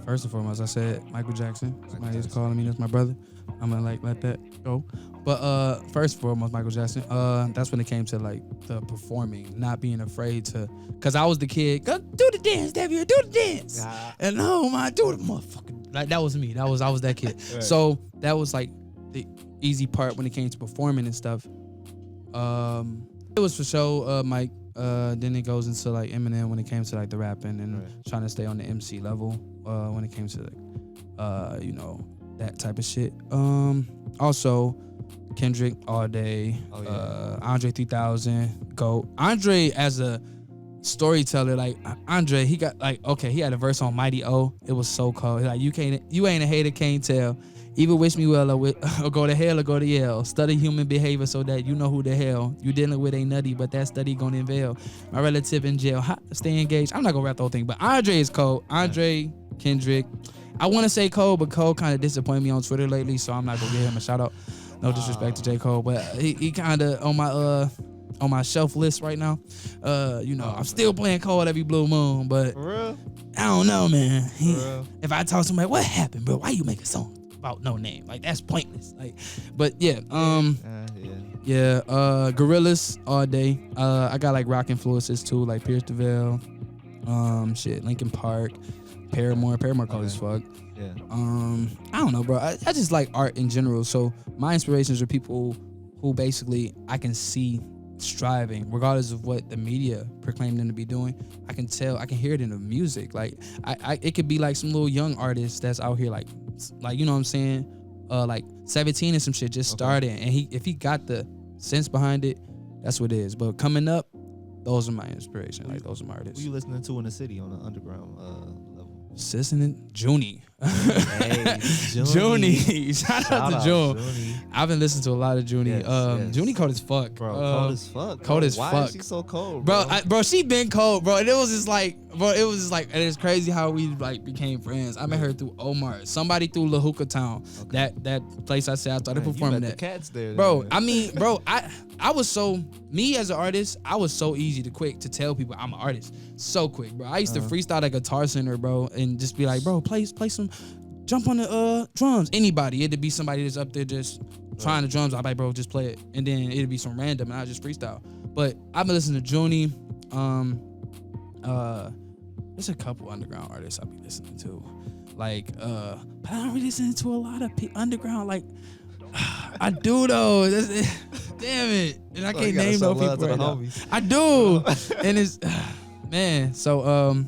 First and foremost, I said Michael Jackson. Somebody is calling me. That's my brother. I'm gonna let that go. But first and foremost, Michael Jackson. That's when it came to like the performing, not being afraid to. Cause I was the kid. Go do the dance, Devi. Do the dance. And oh my, do the motherfucking. Like that was me. I was that kid. Right. So that was like the easy part when it came to performing and stuff. It was for sure Mike. Then it goes into like Eminem when it came to like the rapping and trying to stay on the MC level when it came to like, that type of shit. Also Kendrick all day. Andre 3000 GOAT. Andre as a storyteller, like Andre, he got like, okay, he had a verse on Mighty O. It was so cold. Like you ain't a hater, can't tell. Either wish me well or go to hell or go to Yale. Study human behavior so that you know who the hell you dealing with ain't nutty, but that study gonna unveil. My relative in jail, stay engaged. I'm not gonna rap the whole thing, but Andre is cold. Andre, Kendrick. I want to say Cole, but Cole kind of disappointed me on Twitter lately, so I'm not gonna give him a shout out. No disrespect to J. Cole, but he kind of on my shelf list right now. I'm still playing Cole every blue moon, but For real? I don't know, man. If I talk to somebody, what happened, bro? Why you make a song about no name? Like that's pointless. Like, but yeah, Gorillaz all day. I got like rock influences too, like Pierce the Veil, Linkin Park, Paramore cold as fuck. Yeah. I don't know, bro. I just like art in general. So my inspirations are people who basically I can see striving, regardless of what the media proclaim them to be doing. I can hear it in the music. Like it could be like some little young artist that's out here like you know what I'm saying, like 17 and some shit just started, and if he got the sense behind it, that's what it is. But coming up, those are my inspiration. Like those are my artists. Who you listening to in the city on the underground level? Listening, Junie. Hey, Junie. Shout out to June. Junie. I've been listening to a lot of Junie. Yes. Junie cold as fuck, Bro, cold as fuck. Cold as Why fuck. is she so cold, bro? Bro, she been cold, bro. And it was just like, and it's crazy how we like became friends. I met her through Omar. Somebody through La Hookah Town. That place I said I started performing you met at. The cats there, bro. Man. I mean, bro, I was so, me as an artist, I was so easy to quick to tell people I'm an artist. So quick, bro. I used to freestyle at Guitar Center, bro, and just be like, bro, play some, jump on the drums. Anybody. It'd be somebody that's up there just trying the drums. I'm like, bro, just play it. And then it'd be some random and I just freestyle. But I've been listening to Junie. There's a couple underground artists I'll be listening to. Like, but I don't really listen to a lot of underground, like, I do though. Damn it. And I can't name no people right now. I do. And it's, man, so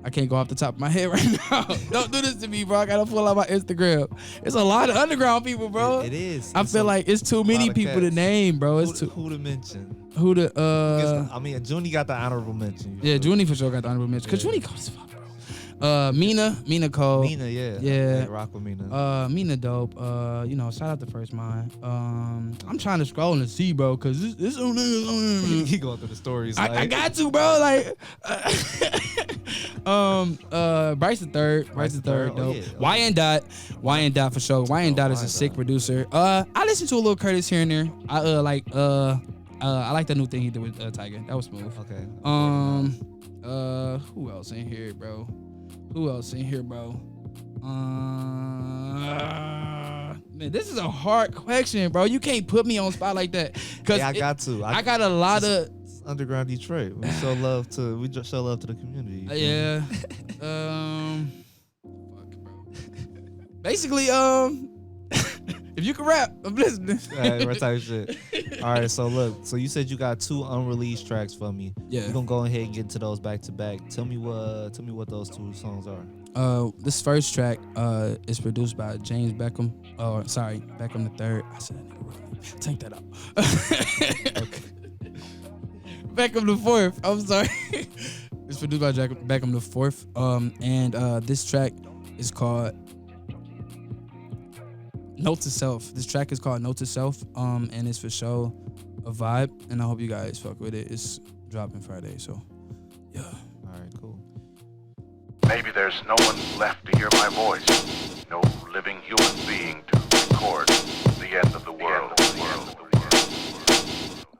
I can't go off the top of my head right now. Don't do this to me, bro. I gotta pull out my Instagram. It's a lot of underground people, bro. It is. I feel like it's too many people to name, bro. It's who to mention? Who the Junie got the honorable mention. Yeah, Junie for sure got the honorable mention. Cause Junie cold as fuck, bro. Mina Cole. Mina, yeah. Yeah. Rock with Mina. Mina dope. Shout out to First Mind. I'm trying to scroll and see, bro, cause this on niggas. He going through the stories. I got to, bro. Like, Bryce the Third. Dope. Yeah. YN Dot for sure. YN Dot is a sick producer. I listen to a little Curtis here and there. I like the new thing he did with Tiger. That was smooth. Okay. Who else in here, bro? Man, this is a hard question, bro. You can't put me on spot like that. Cause I got to. I got a lot of underground Detroit. We show love to the community. Yeah. Fuck, bro. Basically, if you can rap, I'm listening. Right type shit. All right, so look. So you said you got 2 unreleased tracks for me. Yeah. We're gonna go ahead and get into those back to back. Tell me what those 2 songs are. This first track is produced by James Beckham. Beckham the Third. I said that nigga wrong. Take that out. Beckham the Fourth. I'm sorry. It's produced by Beckham the Fourth. And this track is called Note to Self. This track is called Note to Self. And it's for sure a vibe. And I hope you guys fuck with it. It's dropping Friday, so yeah. All right, cool. Maybe there's no one left to hear my voice. No living human being to record the end of the world.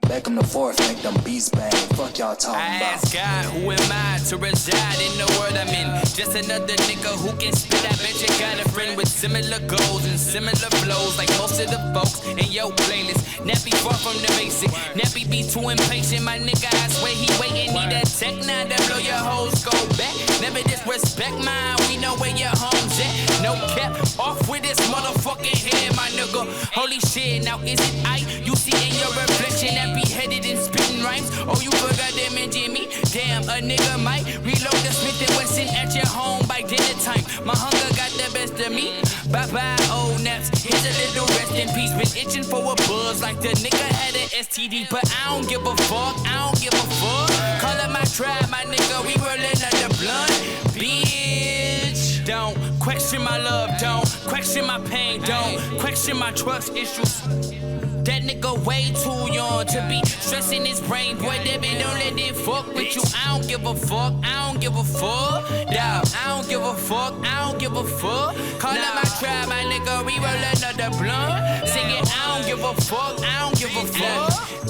Beckham the Fourth, make them beats bang. Fuck y'all talking I about. ask God, who am I to reside in the world I'm in? Just another nigga who can spit. I bet you got a friend with similar goals and similar flows, like most of the folks in your playlist. Nappy far from the basic. Nappy be too impatient, my nigga. I swear he waiting. Need a tech 9 to blow your whole skull back. Never disrespect mine. We know where your home's at. No cap. Off with this motherfucking head, my nigga. Holy shit. Now is it I? You see in your reflection that be headed and spitting rhymes. Oh, you forgot them and Jimmy. Damn, a nigga might reload the Smith & Wesson at your home by dinner time. My hunger got the best of me. Bye-bye, old naps. Here's a little rest in peace. Been itching for a buzz like the nigga had an STD. But I don't give a fuck. Call up my tribe, my nigga. We rollin' under blunt. Bitch. Don't question my love. Don't question my pain. Don't question my trust issues. That nigga way too young to be stressing his brain. Boy, Debbie, don't let it fuck with you. I don't give a fuck. Dawg, I don't give a fuck. Call up my tribe, my nigga. We roll another blunt. Sing it, I don't give a fuck.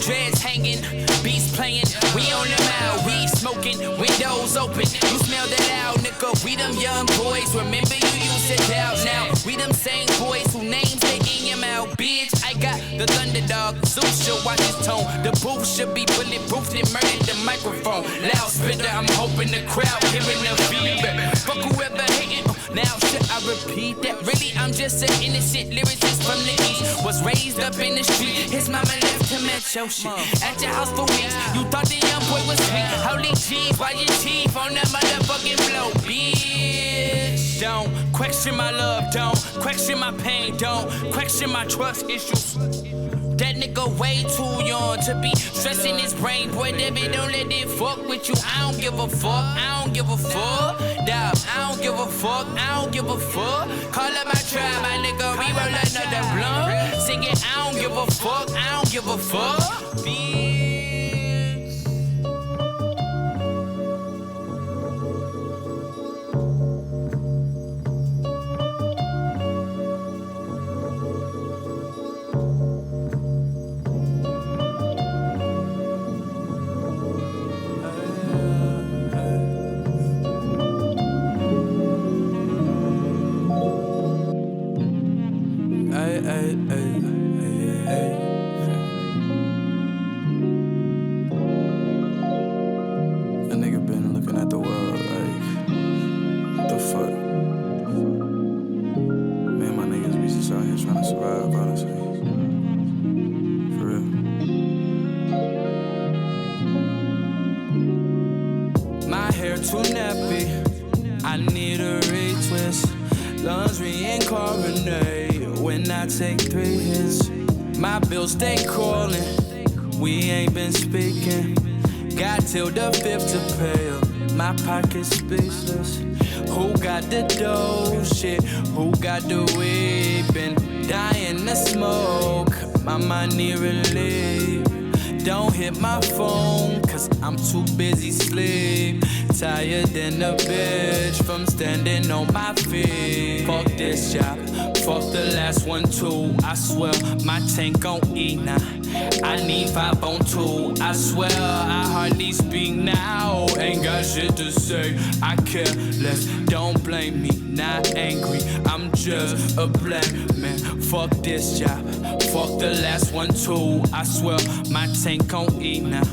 Dreads hanging, beats playing. We on the mile, we smoking, windows open. You smell that loud, nigga. We them young boys. Remember you used to doubt. Now we them same boys who names they in your mouth, bitch. I got the Thunderdog, Zeus should watch his tone. The booth should be bulletproof, they murdered the microphone. Loud spinner, I'm hoping the crowd hearing the feedback. Fuck whoever hating, now should I repeat that? Really, I'm just an innocent lyricist from the east. Was raised up in the street, his mama left him at your shit. At your house for weeks, you thought the young boy was sweet. Holy cheese, why your teeth on that motherfucking blow, bitch? Don't question my love, don't question my pain, don't question my trust issues. That nigga way too young to be stressing his brain. Boy, Debbie, don't let it fuck with you. I don't give a fuck. Dawg, I don't give a fuck. Call up my tribe, my nigga. We roll another blunt. Sing it, I don't give a fuck. Bitch. Too nappy, I need a retwist. Lungs reincarnate when I take 3 hits. My bills stay crawling, We ain't been speaking. Got till the 5th to pay up. My pocket's speechless. Who got the dough? Shit, who got the weed? Been dying to smoke. My money relief. Don't hit my phone, cause I'm too busy sleep. Tired than a bitch from standing on my feet. Fuck this job, fuck the last one too. I swear my tank gon' eat now. I need 5 on 2. I swear I hardly speak now. Ain't got shit to say, I care less. Don't blame me, not angry. I'm just a black man. Fuck this job, fuck the last one too. I swear my tank gon' eat now.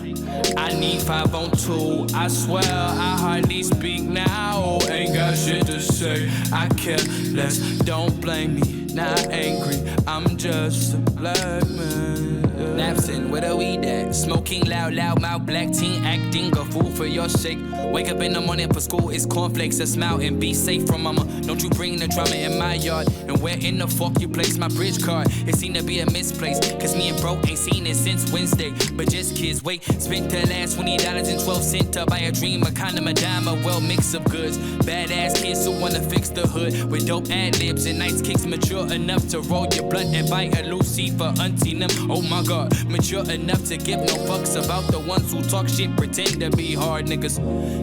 I need 5 on 2. I swear I hardly speak now. Ain't got shit to say, I care less. Don't blame me, not angry. I'm just a black man. Napson, where the weed at? Smoking loud, mouth, black teen acting a fool for your shake. Wake up in the morning for school, it's cornflakes, a smile and be safe from mama. Don't you bring the drama in my yard. And where in the fuck you place my bridge card? It seemed to be a misplaced, cause me and bro ain't seen it since Wednesday. But just kids, wait, spent the last $20.12 to buy a dream, a condom, a dime, a well mix of goods. Badass kids who wanna fix the hood with dope ad-libs and nice kicks, mature enough to roll your blunt and bite a Lucy for auntie them. Oh my god, mature enough to give no fucks about the ones who talk shit, pretend to be hard niggas.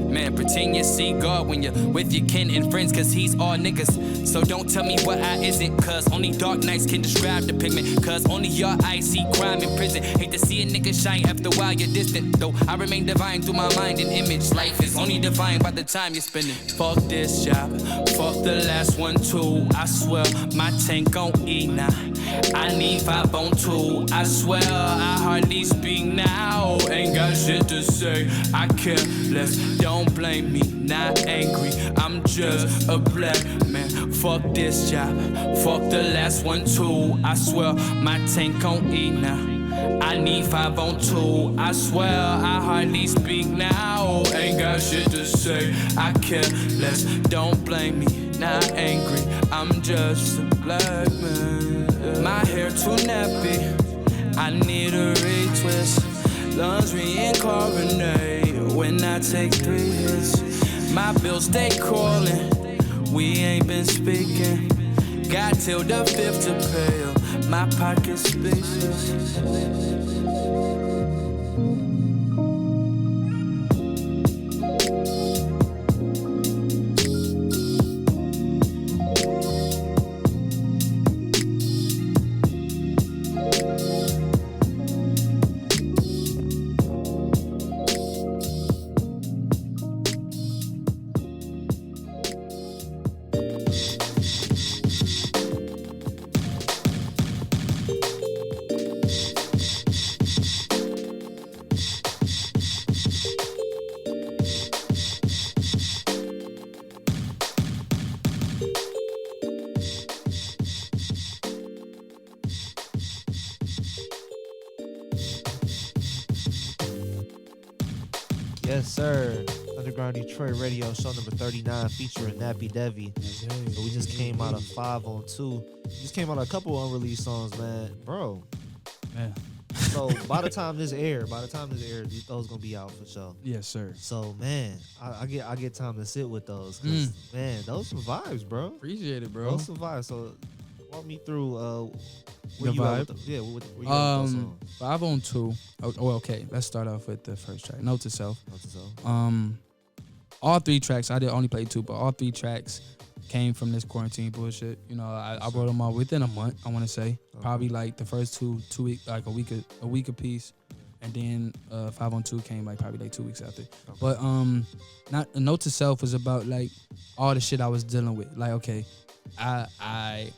Man, pretend you see God when you're with your kin and friends, cause he's all niggas. So don't tell me what I isn't, cause only dark nights can describe the pigment. Cause only your eyes see crime in prison. Hate to see a nigga shine after a while you're distant. Though I remain divine through my mind and image. Life is only defined by the time you're spending. Fuck this job, fuck the last one too. I swear my tank gon' eat now. I need 5 on 2. I swear I hardly speak now. Ain't got shit to say, I care less. Don't blame me, not angry. I'm just a black man. Fuck this job, fuck the last one too. I swear my tank gon' eat now. I need 5 on 2. I swear I hardly speak now. Ain't got shit to say, I care less. Don't blame me, not angry. I'm just a black man. My hair too nappy, I need a retwist. Lungs reincarnate when I take 3 hits. My bills stay calling, we ain't been speaking. Got till the 5th to pay up, my pocket's spacious. Yes, sir. Underground Detroit Radio, show number 39, featuring Nappi Devi. So we just came out of 5 on 2. Just came out of a couple unreleased songs, man. Bro. Man. So by the time this airs, those gonna be out for sure. Yes, sir. So man, I get time to sit with those. Cause man, those some vibes, bro. Appreciate it, bro. Those some vibes. So walk me through The where you vibe? at with where you at with those songs? 5 on 2. Oh, okay. Let's start off with the first track. Note to self. All 3 tracks. I did only play 2, but all 3 tracks came from this quarantine bullshit. You know, I wrote them all within a month. I want to say probably like the first 2 weeks, like a week a piece, and then 5 on 2 came like probably like 2 weeks after. But not a note to self was about like all the shit I was dealing with. Like okay, I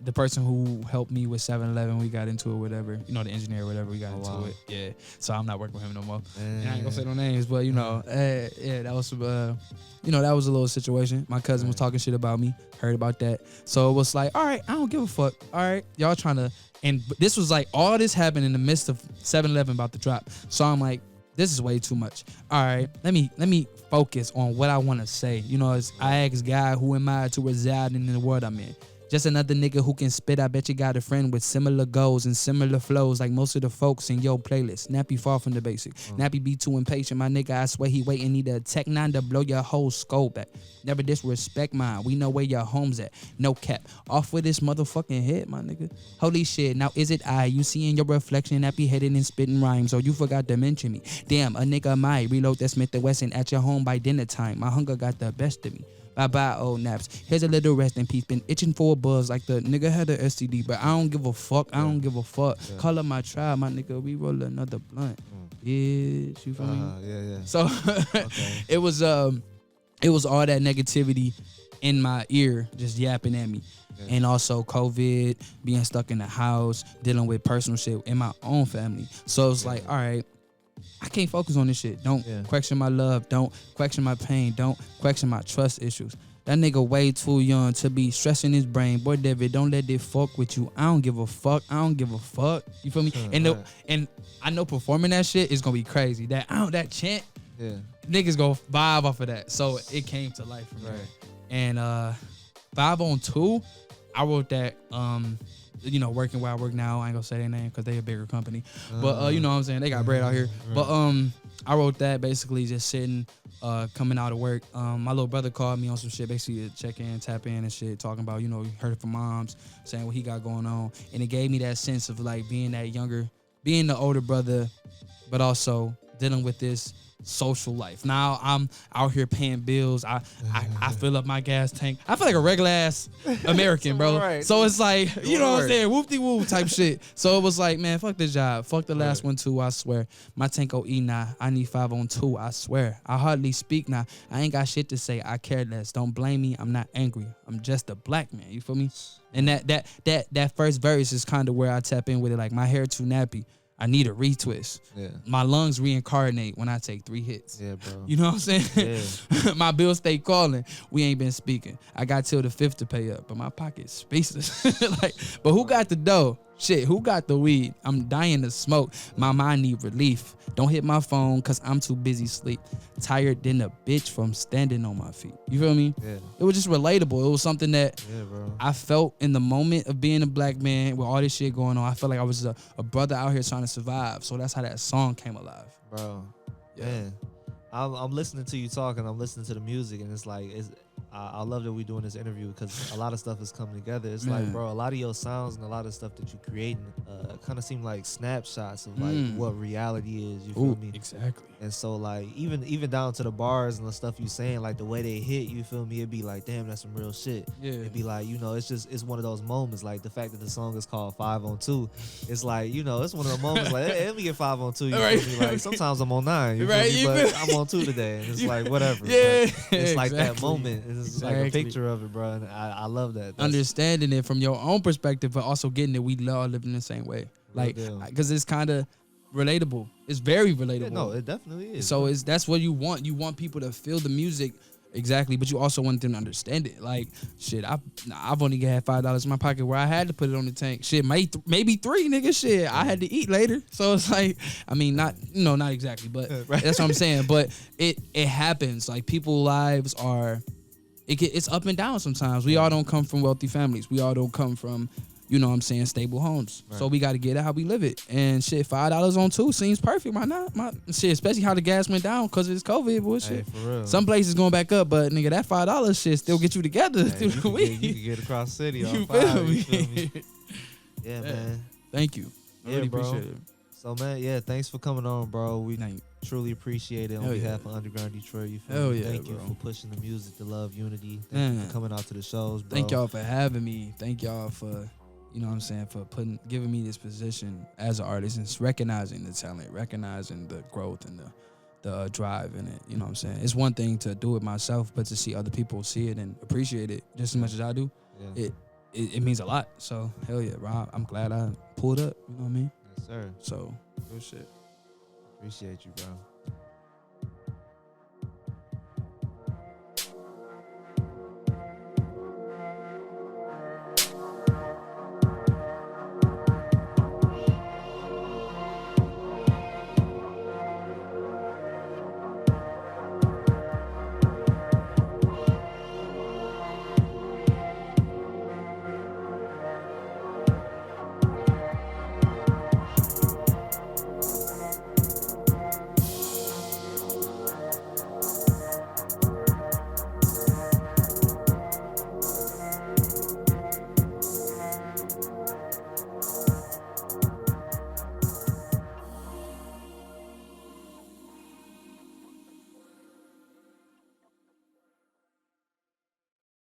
the person who helped me with 7-Eleven, we got into it, whatever. You know, the engineer, whatever, we got into it. Yeah. So I'm not working with him no more. And I ain't gonna say no names, but you know, yeah, that was some, that was a little situation. My cousin was talking shit about me, heard about that. So it was like, all right, I don't give a fuck. All right, y'all trying to, and this was like, all this happened in the midst of 7-Eleven about to drop. So I'm like, this is way too much. All right, let me focus on what I want to say. You know, I asked God, who am I to reside in the world I'm in? Just another nigga who can spit. I bet you got a friend with similar goals and similar flows like most of the folks in your playlist. Nappy far from the basic. Nappy be too impatient. My nigga, I swear he waiting. Need a Tech 9 to blow your whole skull back. Never disrespect mine. We know where your home's at. No cap. Off with this motherfucking head, my nigga. Holy shit. Now is it I? You see in your reflection Nappy headed and spitting rhymes. Or you forgot to mention me. Damn, a nigga might reload that Smith & Wesson at your home by dinner time. My hunger got the best of me. Bye-bye, old naps. Here's a little rest in peace. Been itching for a buzz like the nigga had a STD, but I don't give a fuck. I don't give a fuck. Call up my tribe, my nigga. We roll another blunt. Yeah, you feel me? Yeah. So it was all that negativity in my ear, just yapping at me. And also COVID, being stuck in the house, dealing with personal shit in my own family. So it's like, all right, I can't focus on this shit. Don't question my love. Don't question my pain. Don't question my trust issues. That nigga way too young to be stressing his brain. Boy, David, don't let it fuck with you. I don't give a fuck. I don't give a fuck. You feel me? And I know performing that shit is gonna be crazy. That chant, niggas go vibe off of that. So it came to life for me. And 5 on 2, I wrote that. Working where I work now. I ain't gonna say their name because they a bigger company. But you know what I'm saying? They got bread out here. But I wrote that basically just sitting, coming out of work. My little brother called me on some shit, basically to check in, tap in and shit, talking about, he heard it from moms, saying what he got going on. And it gave me that sense of like being that younger, being the older brother, but also dealing with this social life. Now I'm out here paying bills. I fill up my gas tank. I feel like a regular ass American, bro. Right. So it's like, you know what I'm saying, whoop-de-whoop type shit. So it was like, man, fuck this job. Fuck the last one too, I swear. My tank OE now. I need 5 on 2, I swear. I hardly speak now. I ain't got shit to say. I care less. Don't blame me. I'm not angry. I'm just a black man. You feel me? And that first verse is kind of where I tap in with it. Like, my hair too nappy. I need a retwist. Yeah. My lungs reincarnate when I take 3 hits. Yeah, bro. You know what I'm saying? Yeah. My bills stay calling. We ain't been speaking. I got till the 5th to pay up, but my pocket's speechless. But who got the dough? Shit, who got the weed? I'm dying to smoke. My mind need relief. Don't hit my phone cause I'm too busy sleep. Tired than a bitch from standing on my feet. You feel me? Yeah. It was just relatable. It was something that I felt in the moment of being a black man with all this shit going on. I felt like I was a brother out here trying to survive. So that's how that song came alive. Bro, man. I'm listening to you talk and I'm listening to the music and it's like, I love that we're doing this interview because a lot of stuff is coming together. It's like, bro, a lot of your sounds and a lot of stuff that you're creating kind of seem like snapshots of like what reality is. You feel me? Exactly. And so like even down to the bars and the stuff you saying, like the way they hit, you feel me? It'd be like, damn, that's some real shit. Yeah. It'd be like, it's one of those moments. Like the fact that the song is called 5 on 2, it's like, it's one of the moments like, hey, let me get 5 on 2. You feel me? Like sometimes I'm on 9. You feel me? But I'm on 2 today, and it's like whatever. Yeah. It's like that moment. It's like a picture of it, bro. And I love that. Understanding it from your own perspective, but also getting it. We all live in the same way. Like, because it's kind of relatable. It's very relatable. Yeah, no, it definitely is. So that's what you want. You want people to feel the music. Exactly, but you also want them to understand it. Like, shit, I've only had $5 in my pocket where I had to put it on the tank. Shit, maybe 3, nigga. Shit, I had to eat later. So it's like, I mean, not exactly, but that's what I'm saying. But it happens. Like, people's lives it's up and down sometimes. We all don't come from wealthy families. We all don't come from, stable homes. Right. So we got to get it how we live it. And shit, $5 on 2 seems perfect. Why not? Shit, especially how the gas went down because it's COVID bullshit. Hey, for real. Some places going back up, but nigga, that $5 shit still get you together through the week. You can get across the city on you 5. Feel me? You feel me? Yeah, man. Thank you. I really appreciate it. So, man, thanks for coming on, bro. We truly appreciate it on behalf of Underground Detroit. You feel me? Thank you for pushing the music, the love, unity. Thank you for coming out to the shows, bro. Thank y'all for having me. Thank y'all for, for giving me this position as an artist and recognizing the talent, recognizing the growth and the drive in it. You know what I'm saying? It's one thing to do it myself, but to see other people see it and appreciate it just as much as I do, it means a lot. So, hell yeah, Rob. I'm glad I pulled up. You know what I mean? Yes, sir. So, good shit. Appreciate you, bro.